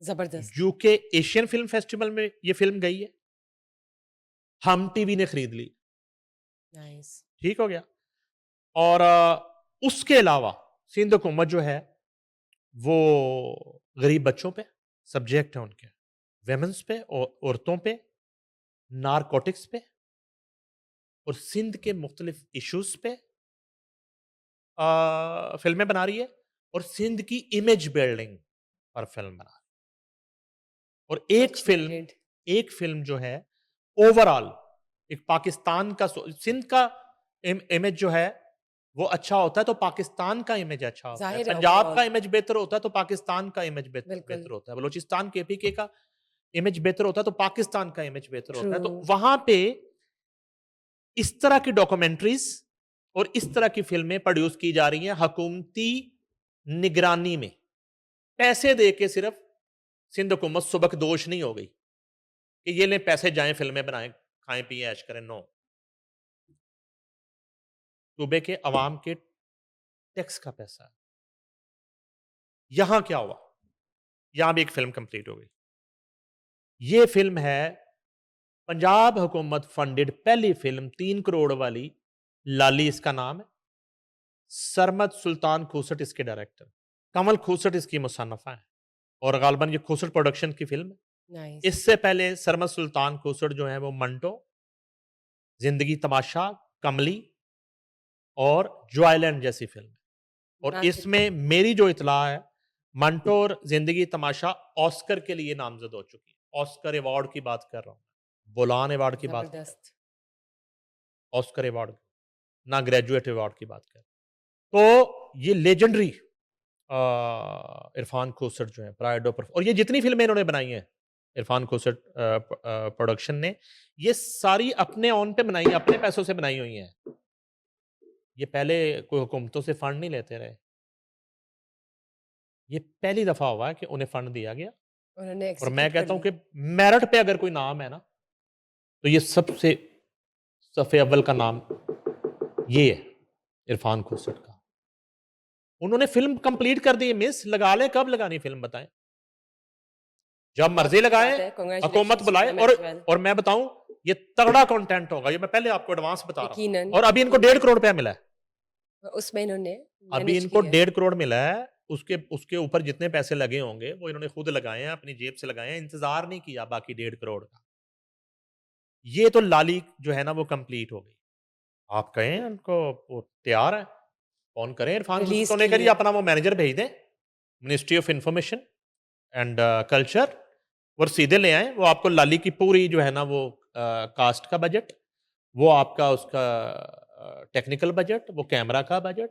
A: ज़बरदस्त।
B: यूके एशियन फ़िल्म फेस्टिवल में ये फ़िल्म गई है, हम टीवी ने खरीद ली,
A: नाइस।
B: ठीक हो गया? और उसके अलावा सिंध हुकूमत जो है, वो गरीब बच्चों पे सब्जेक्ट है उनके, वुमेन्स पे, औरतों पे, नारकोटिक्स पे और सिंध के मुख्तलिफ इश्यूज़ पे फ़िल्में बना रही है और सिंध की इमेज बिल्डिंग पर फ़िल्म बना रही है। और
A: मच नीडेड।
B: एक फ़िल्म जो है ओवरऑल एक पाकिस्तान का सिंध का इमेज जो है वो अच्छा होता है तो पाकिस्तान का इमेज अच्छा होता है।
A: ज़ाहिर है
B: पंजाब
A: ओवरऑल।
B: का इमेज बेहतर होता है तो पाकिस्तान का इमेज
A: बिल्कुल,
B: बेहतर होता है। बलूचिस्तान केपीके का इमेज बेहतर होता है तो पाकिस्तान का इमेज बेहतर
A: ट्रू।
B: होता है। तो वहाँ पे इस तरह की डॉक्यूमेंट्रीज़ और इस तरह की फ़िल्में प्रोड्यूस की जा रही हैं हुकूमती निगरानी में। पैसे दे के सिर्फ़ सिंध हुकूमत सुबकदोश नहीं हो गई कि ये लें पैसे जाएँ फ़िल्में बनाएँ, खाएँ पिएँ ऐश करें, नो। सूबे के अवाम के टैक्स का पैसा है। यहाँ क्या हुआ? यहां भी एक फिल्म कंप्लीट हो गई। ये फिल्म है पंजाब हुकूमत फंडेड पहली फिल्म 3 करोड़ वाली, लाली इसका नाम है। सरमद सुल्तान खूसट इसके डायरेक्टर, कमल खूसट इसकी मुसन्नफा है और गालबन ये खूसट प्रोडक्शन की फिल्म है।
A: नाइस।
B: इससे पहले सरमद सुल्तान खूसट जो है वो मंटो, जिंदगी तमाशा, कमली और जॉयलैंड जैसी फिल्म है। और
A: नासिर
B: इसमें मेरी जो इतला है, मंटो और जिंदगी तमाशा ऑस्कर के लिए नामजद हो चुकी है। ऑस्कर अवार्ड की बात कर रहा हूं, बोलान अवार्ड की बात नहीं कर
A: ज़बरदस्त।
B: रहा, ऑस्कर अवार्ड, ना ग्रेजुएट अवार्ड की बात कर। तो ये लेजेंडरी इरफान खोसट जो है, प्राइड ऑफ, और ये जितनी फिल्में इन्होंने बनाई हैं इरफान खोसट प्रोडक्शन ने, ये सारी अपने ऑन पे बनाई, अपने पैसों से बनाई हुई हैं। ये पहले कोई हुकूमतों से फंड नहीं लेते रहे। ये पहली दफा हुआ है कि उन्हें फंड दिया गया।
A: उन्होंने
B: और मैं
A: एग्ज़ीक्यूट कर
B: कहता हूं कि
A: लिया।
B: मेरिट पे अगर कोई नाम है ना, तो ये सबसे सफ़े अव्वल का नाम ये है, इरफान खोसट का। उन्होंने फिल्म कंप्लीट कर दी, मिस लगा ले, कब लगानी फिल्म बताएं, जब
A: बहुत
B: मर्जी
A: अच्छी
B: लगाएं,
A: बात है,
B: हुकूमत
A: कांग्रेचुलेशंस टू
B: बुलाए।
A: Them as well.
B: और मैं बताऊं, ये तगड़ा कंटेंट होगा, ये मैं पहले आपको एडवांस बता रहा
A: यकीनन,
B: हूं। और अभी इनको
A: यकीनन।
B: 1.5 करोड़ रुपया मिला है।
A: उसमें इन्होंने
B: अभी
A: मैनेज
B: इनको
A: किया है।
B: 1.5 करोड़ मिला है। उसके उसके ऊपर जितने पैसे लगे होंगे वो इन्होंने खुद लगाए हैं, अपनी जेब से लगाए हैं, इंतजार नहीं किया बाकी 1.5 करोड़ का। ये तो लाली जो है ना वो कंप्लीट हो गई। आप कहें उनको, वो तैयार है, फोन करें इरफान खुशी
A: रिलीज़
B: को,
A: के
B: उन्हें करिए
A: लिए।
B: अपना वो मैनेजर भेज दें, ministry of information and culture, और सीधे ले आए। वो आपको लाली की पूरी जो है ना वो कास्ट का बजट, वो आपका उसका टेक्निकल बजट, वो कैमरा का बजट,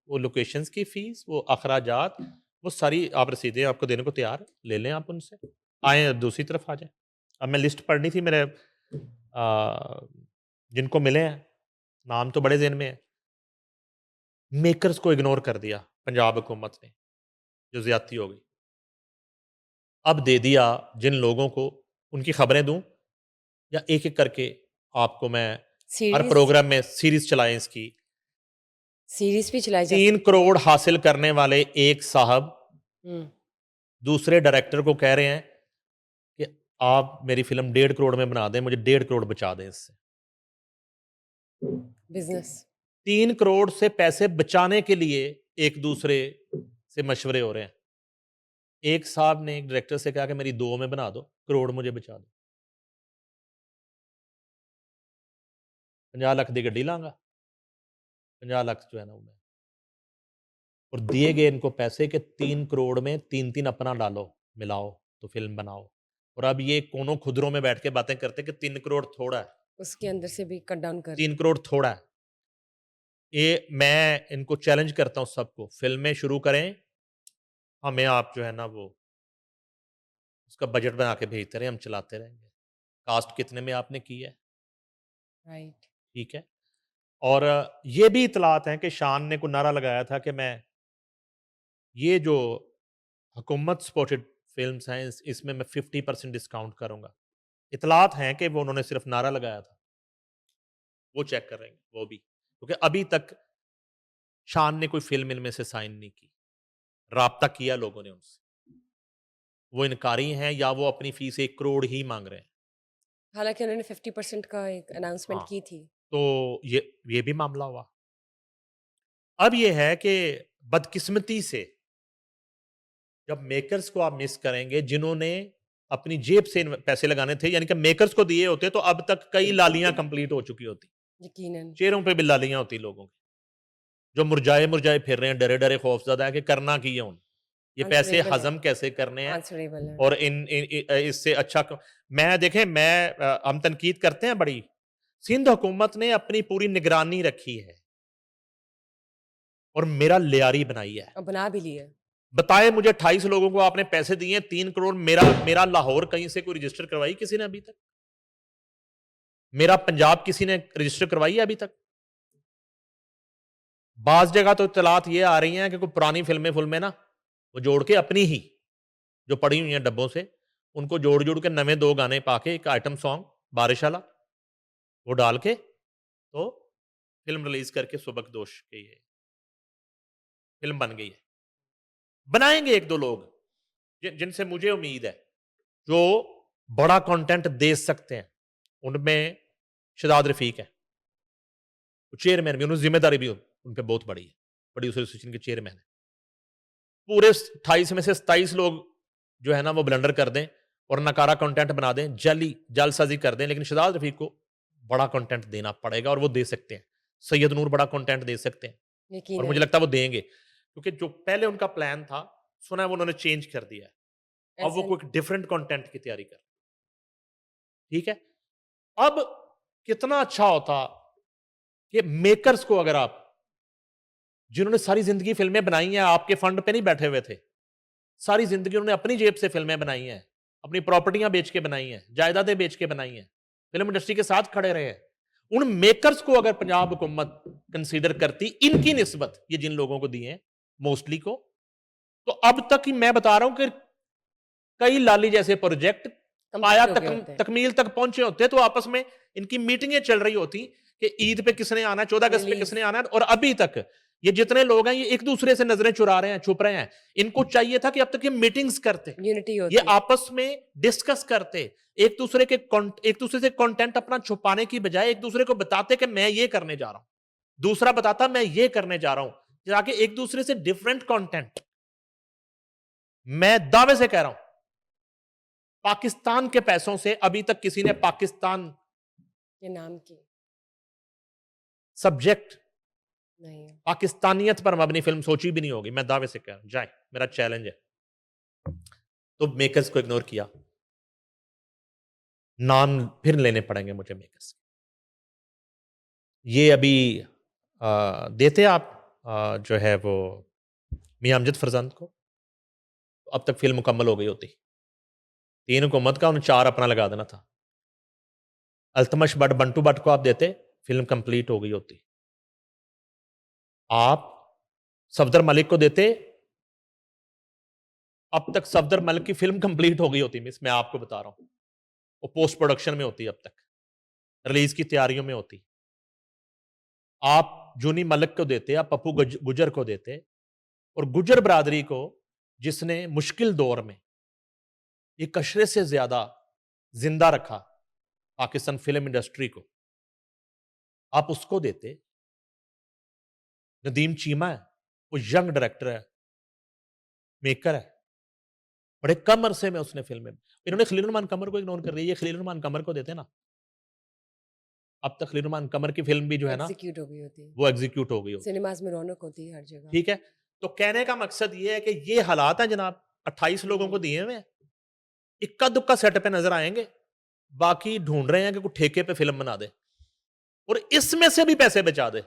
B: वो लोकेशंस की फीस, वो अखराजात, वो सारी आप रसीदें आपको देने को तैयार हैं। ले लें आप उनसे, आए अब दूसरी तरफ आ जाएं। अब मैं लिस्ट पढ़नी थी मेरे जिनको मिले हैं, नाम तो बड़े ज़हन में है। मेकर्स को इग्नोर कर दिया पंजाब हुकूमत ने, जो ज़्यादती हो गई। अब दे दिया जिन लोगों को, उनकी खबरें दूँ या एक-एक करके आपको मैं हर
A: सीरीज़
B: प्रोग्राम में सीरीज़ चलाएँ इसकी।
A: सीरीज़ भी चलाई जा
B: 3
A: सकती है।
B: करोड़ हासिल करने वाले एक साहब
A: हुँ,
B: दूसरे डायरेक्टर को कह रहे हैं कि आप मेरी फ़िल्म 1.5 करोड़ में बना दें, मुझे 1.5 करोड़ बचा दें इससे।
A: बिज़नेस।
B: 3 करोड़ से पैसे बचाने के लिए एक दूसरे से मशवरे हो रहे हैं। एक साहब ने एक डायरेक्टर से कहा कि मेरी 2 में बना दो, करोड़ मुझे बचा दो। 50 लाख दी गड्डी लांगा, 50 लाख जो है ना वो मैं, और दिए गए इनको पैसे के 3 करोड़ में 3-3 अपना डालो, मिलाओ तो फिल्म बनाओ। और अब ये कोनों खुदरों में बैठ के बातें करते हैं कि 3 करोड़ थोड़ा है,
A: उसके अंदर से भी कट डाउन कर
B: 3 करोड़ थोड़ा है। ये मैं इनको चैलेंज करता हूँ सबको, फ़िल्में शुरू करें, हमें आप जो है ना वो उसका बजट बना के भेजते रहें, हम चलाते रहेंगे। कास्ट कितने में आपने की है,
A: राइट।
B: ठीक है? और ये भी इतलात हैं कि शान ने कोई नारा लगाया था कि मैं ये जो हुकूमत सपोर्टेड फ़िल्म्स हैं, इसमें मैं 50% डिस्काउंट करूँगा। इतलात हैं कि वो उन्होंने सिर्फ़ नारा लगाया था। वो चेक करेंगे वो भी, क्योंकि अभी तक शान ने कोई फ़िल्म इनमें से साइन नहीं की। राब्ता किया लोगों ने उनसे। वो इनकारी हैं या वो अपनी फ़ीस 1 करोड़ ही माँग रहे हैं।
A: हालाँकि उन्होंने 50% का एक अनाउंसमेंट
B: हाँ,
A: की थी।
B: तो ये भी मामला हुआ। अब ये है कि बदकिस्मती से जब मेकर्स को आप मिस करेंगे जिन्होंने अपनी जेब से पैसे लगाने थे, यानी कि मेकर्स को दिए होते तो अब तक कई लालियां कंप्लीट हो चुकी होती,
A: यकीनन।
B: चेहरों पे भी लालियां होती लोगों की, जो मुरझाए मुरझाए फिर रहे हैं, डरे डरे खौफजदा है कि करना की है, ये पैसे
A: आंसरेबल है,
B: हजम कैसे करने हैं।
A: आंसरेबल है।
B: और इससे अच्छा मैं देखें, मैं हम तनकीद करते हैं बड़ी, सिंध हुकूमत ने अपनी पूरी निगरानी रखी है और मेरा लियारी बनाई है।
A: और बना भी लिए।
B: बताएं मुझे, 28 लोगों को आपने पैसे दिए, 3 करोड़, मेरा मेरा लाहौर कहीं से कोई रजिस्टर करवाई किसी ने अभी तक? मेरा पंजाब किसी ने रजिस्टर करवाई है अभी तक? बाज जगह तो इत्तलात ये आ रही हैं कि कोई पुरानी फिल्में ना वो जोड़ के अपनी ही जो पड़ी हुई हैं डब्बों से, उनको जोड़ जोड़ के नवे 2 गाने पाके एक आइटम सॉन्ग बारिश वाला वो डाल के तो फिल्म रिलीज करके सुबकदोश के ये फिल्म बन गई है। बनाएंगे 1-2 लोग, जिनसे मुझे उम्मीद है जो बड़ा कंटेंट दे सकते हैं, उनमें शादाद रफीक है, चेयरमैन भी, उन्होंने जिम्मेदारी भी उन पे बहुत बड़ी है, बड़ी एसोसिएशन के चेयरमैन है। पूरे 28 में से 27 लोग जो है ना वो ब्लंडर कर दें और नकारा कंटेंट बना दें, जालसाजी कर दें, लेकिन शादाद रफीक को बड़ा कंटेंट देना पड़ेगा और वो दे सकते हैं। सैयद नूर बड़ा कंटेंट दे सकते हैं और मुझे
A: यकीनन
B: लगता है वो देंगे, क्योंकि जो पहले उनका प्लान था, सुना है वो उन्होंने चेंज कर दिया है। अब वो
A: ऐसा
B: कोई डिफरेंट कंटेंट की तैयारी कर, ठीक है। अब कितना अच्छा होता कि मेकर्स को, अगर आप, जिन्होंने सारी जिंदगी फिल्में बनाई हैं, आपके फंड पे नहीं बैठे हुए थे, सारी जिंदगी उन्होंने अपनी जेब से फिल्में बनाई हैं, अपनी प्रॉपर्टियां बेच के बनाई हैं, जायदादें बेच के बनाई हैं, फिल्म इंडस्ट्री के साथ खड़े रहे हैं। उन मेकर्स को अगर पंजाब हुकूमत कंसीडर करती, इनकी निस्बत ये जिन लोगों को दिए मोस्टली को, तो अब तक ही मैं बता रहा हूं कि कई लाली जैसे प्रोजेक्ट पाया
A: कंप्लीट हो गए होते हैं
B: तकमील तक पहुंचे होते, तो आपस में इनकी मीटिंगें चल रही होती कि ईद पे किसने आना है, 14 अगस्त पे
A: रिलीज
B: किसने आना है, और अभी तक ये जितने लोग हैं ये एक दूसरे से नजरें चुरा रहे हैं, छुप रहे हैं। इनको चाहिए था कि अब तक ये मीटिंग्स करते,
A: यूनिटी
B: ये
A: होती
B: आपस में डिस्कस करते, एक दूसरे से कंटेंट अपना छुपाने की बजाय एक दूसरे को बताते कि मैं ये करने जा रहा हूं, दूसरा बताता मैं ये करने जा रहा हूं, जाके एक दूसरे से डिफरेंट कंटेंट। मैं दावे से कह रहा हूं, पाकिस्तान के पैसों से अभी तक किसी ने पाकिस्तान
A: के नाम की
B: सब्जेक्ट,
A: नहीं है।
B: पाकिस्तानियत पर मबनी फिल्म सोची भी नहीं होगी, मैं दावे से कह रहा हूं। जाए, मेरा चैलेंज है। तो मेकर्स को इग्नोर किया, नाम फिर लेने पड़ेंगे मुझे मेकर्स। ये अभी देते आप जो है वो मियां अमजद फरजंद को, तो अब तक फिल्म मुकम्मल हो गई होती। 3 हुकूमत का, उन्हें 4 अपना लगा देना था। अल्तमश बट, बंटू बट को आप देते, फिल्म कंप्लीट हो गई होती। आप सफदर मलिक को देते, अब तक सफदर मलिक की फिल्म कंप्लीट हो गई होती। मिस, मैं आपको बता रहा हूं, वो पोस्ट प्रोडक्शन में होती, अब तक रिलीज की तैयारियों में होती। आप जूनी मलिक को देते, आप पप्पू गुजर को देते, और गुजर बरादरी को, जिसने मुश्किल दौर में एक अशरे से ज्यादा जिंदा रखा पाकिस्तान फिल्म इंडस्ट्री को, आप उसको देते। नदीम चीमा है, वो यंग डायरेक्टर है, मेकर है, बड़े कम अरसे में उसने फिल्में, इन्होंने खलील रहमान कमर को इग्नोर कर दिया। ये खलील रहमान कमर को देते ना, अब तक खलील रहमान कमर की फिल्म भी जो है ना
A: एग्जीक्यूट हो गई होती
B: वो एग्जीक्यूट हो गई होती।
A: सिनेमाज में रौनक होती है हर जगह।
B: ठीक है, तो कहने का मकसद ये है कि ये हालात हैं जनाब, 28 लोगों को दिए हुए हैं, इक्का दुक्का सेट पे नजर आएंगे, बाकी ढूंढ रहे हैं कि कोई ठेके पे फिल्म बना दे और इसमें से भी पैसे बचा दे।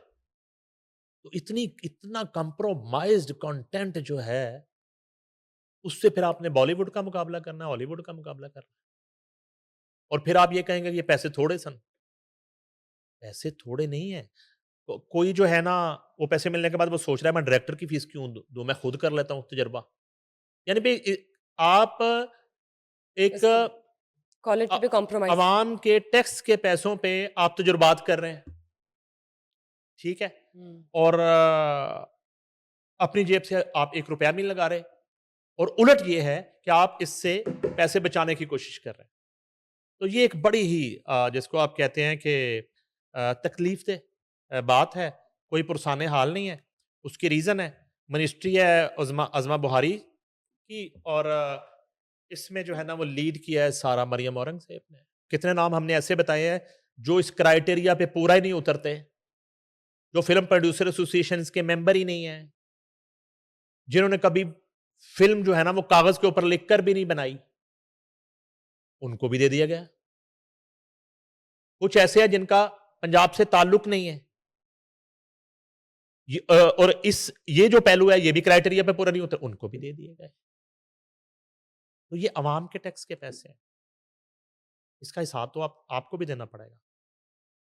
B: तो इतना कंप्रोमाइज्ड कंटेंट जो है, उससे फिर आपने बॉलीवुड का मुकाबला करना है, हॉलीवुड का मुकाबला करना है, और फिर आप ये कहेंगे कि ये पैसे थोड़े सन। पैसे थोड़े नहीं है। कोई जो है ना, वो पैसे मिलने के बाद वो सोच रहा है मैं डायरेक्टर की फीस क्यों दूं, मैं खुद कर लेता हूं तजर्बा। यानी भी आप एक
A: इसकी क्वालिटी पे कॉम्प्रोमाइज।
B: अवाम के टैक्स के पैसों पे आप तजुर्बात कर रहे हैं, ठीक है, और अपनी जेब से आप 1 रुपया नहीं लगा रहे, और उलट ये है कि आप इससे पैसे बचाने की कोशिश कर रहे हैं। तो ये एक बड़ी ही जिसको आप कहते हैं कि तकलीफ दे बात है, कोई पुरसाने हाल नहीं है। उसकी रीज़न है मिनिस्ट्री है अज़मा बुहारी की, और इसमें जो है ना वो लीड किया है सारा मरियम औरंगज़ेब ने। कितने नाम हमने ऐसे बताए हैं जो इस क्राइटेरिया पे पूरा ही नहीं उतरते, जो फिल्म प्रोड्यूसर एसोसिएशन के मेंबर ही नहीं है, जिन्होंने कभी फिल्म जो है ना वो कागज के ऊपर लिखकर भी नहीं बनाई, उनको भी दे दिया गया। कुछ ऐसे हैं जिनका पंजाब से ताल्लुक नहीं है, और ये जो पहलू है ये भी क्राइटेरिया पे पूरा नहीं उतर, उनको भी दे दिए गए। तो ये अवाम के टैक्स के पैसे हैं, इसका हिसाब तो आपको भी देना पड़ेगा,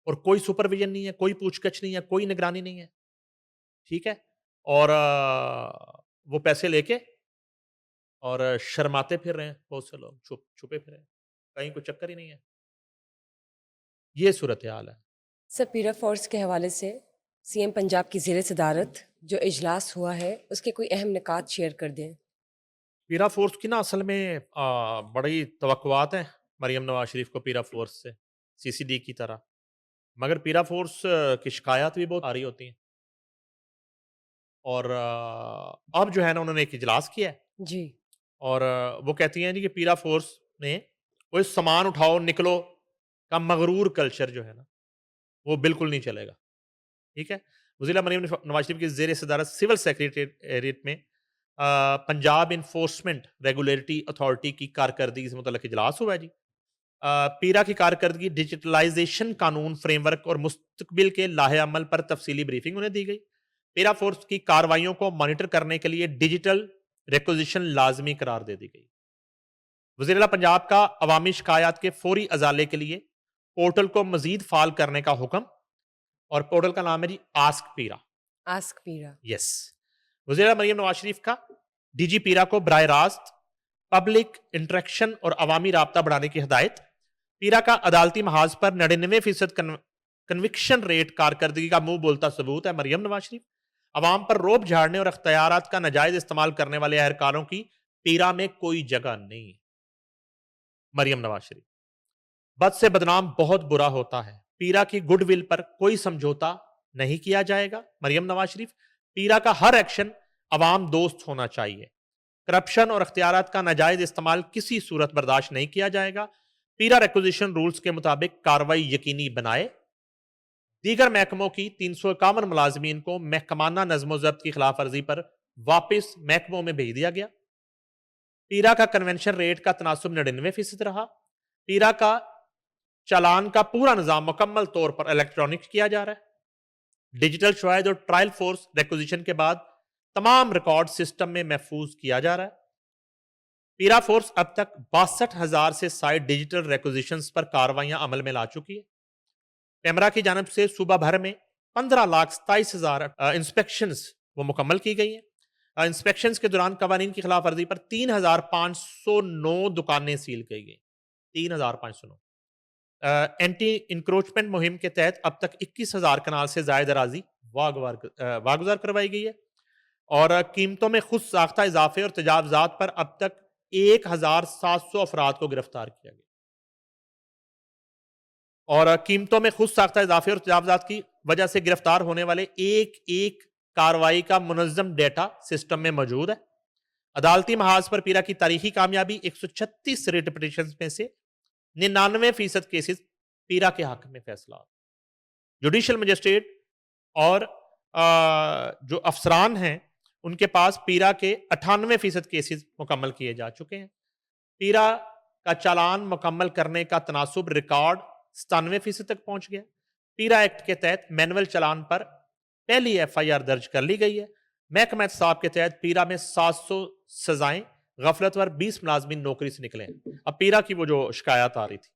B: और कोई सुपरविजन नहीं है, कोई पूछगछ नहीं है, कोई निगरानी नहीं है, ठीक है। और वो पैसे लेके और शर्माते फिर रहे हैं बहुत से लोग, छुपे फिर रहे हैं, कहीं कोई चक्कर ही नहीं है। ये सूरत हाल है।
A: सर, पीरा फोर्स के हवाले से सीएम पंजाब की ज़ेर सदारत जो इजलास हुआ है उसके कोई अहम निकात शेयर कर दें।
B: पीरा फोर्स की ना असल में बड़ी तवक्कुआत हैं मरियम नवाज शरीफ को पीरा फोर्स से, सीसीडी की तरह। मगर पीरा फोर्स की शिकायत भी बहुत आ रही होती हैं। और अब जो है ना उन्होंने एक इजलास किया है
A: जी।
B: और वो कहती हैं जी कि पीरा फोर्स ने वो इस सामान उठाओ निकलो का मगरूर कल्चर जो है ना वो बिल्कुल नहीं चलेगा। ठीक है? वज़ीर मरीम नवाज शरीफ की ज़ेर सदारत सिविल सेक्रेटेरिएट में पंजाब इन्फोर्समेंट रेगुलेटरी अथॉरिटी की कारकर्दगी से मुतल्लिक इजलास हुआ है जी। पीरा की कारकर्दगी डिजिटलाइजेशन कानून फ्रेमवर्क और मुस्तकबिल के लाहे अमल पर तफसीली ब्रीफिंग उन्हें दी गई। पीरा फोर्स की कार्रवाइयों को मॉनिटर करने के लिए डिजिटल रिक्विजिशन लाजमी करार दे दी गई। वज़ीर आला पंजाब का अवामी शिकायत के फौरी अजाले के लिए पोर्टल को मजीद फाल करने का हुक्म। और पोर्टल का नाम है जी आस्क पीरा।
A: आस्क पीरा।
B: यस। वज़ीर आला मरियम नवाज शरीफ का डीजी पीरा को बराह रास्त पब्लिक इंटरेक्शन और अवामी राब्ता बढ़ाने की हिदायत। पीरा का अदालती महाज पर 99% कन्विक्शन रेट कारकर्दगी का मुंह बोलता सबूत है मरियम नवाज शरीफ। अवाम पर रोब झाड़ने और अख्तियारात का नाजायज इस्तेमाल करने वाले अहलकारों की पीरा में कोई जगह नहीं है। मरियम नवाज शरीफ बद से बदनाम बहुत बुरा होता है। पीरा की गुडविल पर कोई समझौता नहीं किया जाएगा। मरियम नवाज शरीफ पीरा का हर एक्शन अवाम दोस्त होना चाहिए। करप्शन और अख्तियारात का नाजायज इस्तेमाल किसी सूरत बर्दाश्त नहीं किया जाएगा। पीरा रिक्विजिशन रूल्स के मुताबिक कार्रवाई यकीनी बनाए। दीगर महकमों की 351 मुलाजमीन को महकमाना नज्म जब्त की खिलाफ वर्जी पर वापस महकमों में भेज दिया गया। पीरा का कन्वेंशन रेट का तनासुब 99% रहा। पीरा का चालान का पूरा निजाम मुकम्मल तौर पर इलेक्ट्रॉनिक किया जा रहा है। डिजिटल शवाहिद और ट्रायल फोर्स रिक्विजिशन के बाद तमाम रिकॉर्ड सिस्टम में महफूज किया जा रहा है। पीरा फोर्स अब तक 62,000 से साइड डिजिटल रिक्विजिशंस पर कार्रवाइयां अमल में ला चुकी है। पेमरा की जानब से सुबह भर में 15,27,000 इंस्पेक्शंस वो मुकम्मल की गई हैं। इंस्पेक्शंस के दौरान कवानीन की खिलाफ वर्जी पर 3,509 दुकानें सील की गई। 3,509। एंटी इंक्रोचमेंट मुहिम के तहत अब तक 21,000 कनाल से जायद अराजी वागुजार करवाई गई है। और कीमतों में खुद साख्ता इजाफे और तजावजात पर अब तक 1,700 अफराद को गिरफ्तार किया गया। और कीमतों में खुद साख्ता इजाफे और तजावजात की वजह से गिरफ्तार होने वाले एक एक कार्रवाई का मुनज़्ज़म डेटा सिस्टम में मौजूद है। अदालती महाज पर पीरा की तारीखी कामयाबी 136 रिट पिटीशन में से 99% केसेस पीरा के हक में फैसला। जुडिशियल मजिस्ट्रेट और जो अफसरान हैं उनके पास पीरा के 98% केसेस मुकम्मल किए जा चुके हैं। पीरा का चालान मुकम्मल करने का तनासुब रिकॉर्ड 97% तक पहुंच गया। पीरा एक्ट के तहत मैनुअल चालान पर पहली FIR दर्ज कर ली गई है। महकमा एहतसाब के तहत पीरा में 700 सजाएं गफलत पर 20 मुलाजमीन नौकरी से निकले। अब पीरा की वो जो शिकायत आ रही थी,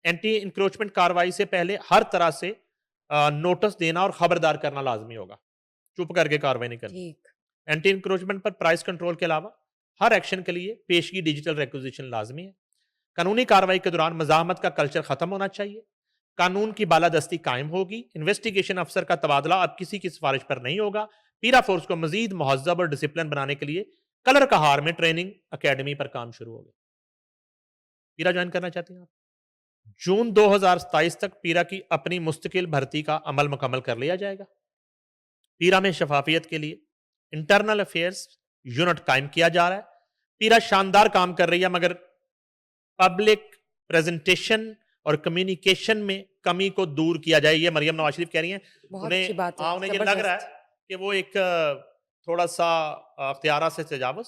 B: एंटी इंक्रोचमेंट कार्रवाई से पहले हर तरह से नोटिस देना और खबरदार करना लाजमी होगा। चुप करके कार्रवाई नहीं करनी।
A: ठीक।
B: एंटी इंक्रोचमेंट पर प्राइस कंट्रोल के अलावा हर एक्शन के लिए पेशगी डिजिटल रिक्विजिशन लाजमी है। कानूनी कार्रवाई के दौरान मजामत का कल्चर खत्म होना चाहिए। कानून की बालादस्ती कायम होगी। इन्वेस्टिगेशन अफसर का तबादला अब किसी की सिफारिश पर नहीं होगा। पीरा फोर्स को मजीद महजब और डिसिप्लिन बनाने के लिए कलर कहार में ट्रेनिंग अकेडमी पर काम शुरू हो गया। पीरा ज्वाइन करना चाहते हैं आप? जून 2027 तक पीरा की अपनी मुस्तकिल भर्ती का अमल मुकम्मल कर लिया जाएगा। पीरा में शफाफियत के लिए इंटरनल अफेयर्स यूनिट कायम किया जा रहा है। पीरा शानदार काम कर रही है, मगर पब्लिक प्रेजेंटेशन और कम्युनिकेशन में कमी को दूर किया जाए, ये मरियम नवाज शरीफ कह रही हैं।
A: बहुत अच्छी बात है।
B: उन्हें ये लग रहा है
A: जबरदस्त।
B: कि वो एक थोड़ा सा अख्तियारा से तजावुज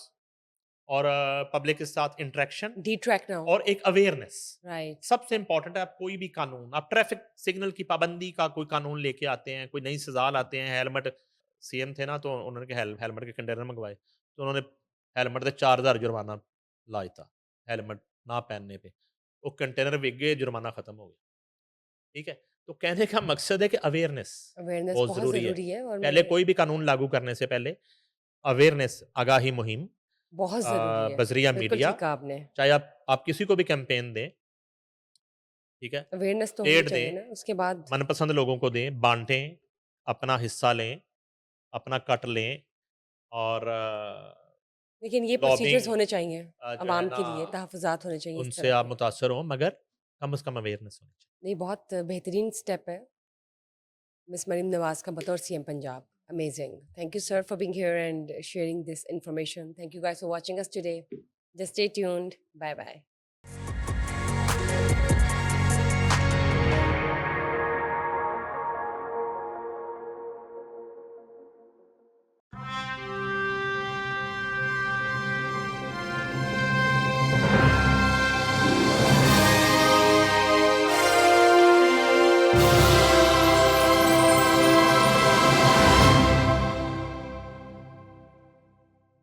B: और पब्लिक के साथ इंटरेक्शन
A: डिट्रैक्ट ना हो।
B: और एक अवेयरनेस
A: राइट।
B: सबसे इंपॉर्टेंट है। आप कोई भी कानून, आप ट्रैफिक सिग्नल की पाबंदी का कोई कानून लेके आते हैं, कोई नई सजा लाते हैं। हेलमेट, सीएम थे ना, तो उन्होंने हेलमेट के कंटेनर मंगवाए, तो उन्होंने हेलमेट से 4,000 जुर्माना लाया था हेलमेट ना पहनने पे। वो कंटेनर बिक गए, जुर्माना खत्म हो गया। ठीक है, तो कहने का मकसद है कि अवेयरनेस
A: अवेयरनेस
B: बहुत
A: बहुत
B: जरूरी है।
A: ज़रूरी है और
B: पहले
A: मैंने
B: कोई भी कानून लागू करने से पहले अवेयरनेस, आगाही मुहिम
A: बहुत ज़रूरी है।
B: बजरिया
A: बिल्कुल
B: मीडिया,
A: ठीक कहा आपने।
B: चाहे आप किसी को भी कैंपेन दें, ठीक है,
A: अवेयरनेस तो होनी
B: एड
A: चाहिए
B: दें,
A: ना, उसके बाद
B: मनपसंद लोगों को दें, बांटें, अपना हिस्सा लें, अपना कट लें। और
A: लेकिन ये प्रोसीजर्स
B: लॉबिंग
A: होने चाहिए
B: जो है
A: आवाम
B: ना
A: के लिए, तहफ़्फ़ुज़ात होने चाहिए इस
B: उनसे
A: तरह
B: आप
A: के।
B: मुतासर हों मगर कम से कम अवेयरनेस होनी चाहिए।
A: नहीं, बहुत बेहतरीन स्टेप है मिस मरीम नवाज़ का बतौर CM Punjab. Amazing. Thank you sir for being here and sharing this information. Thank you guys for watching us today. Just stay tuned. Bye bye.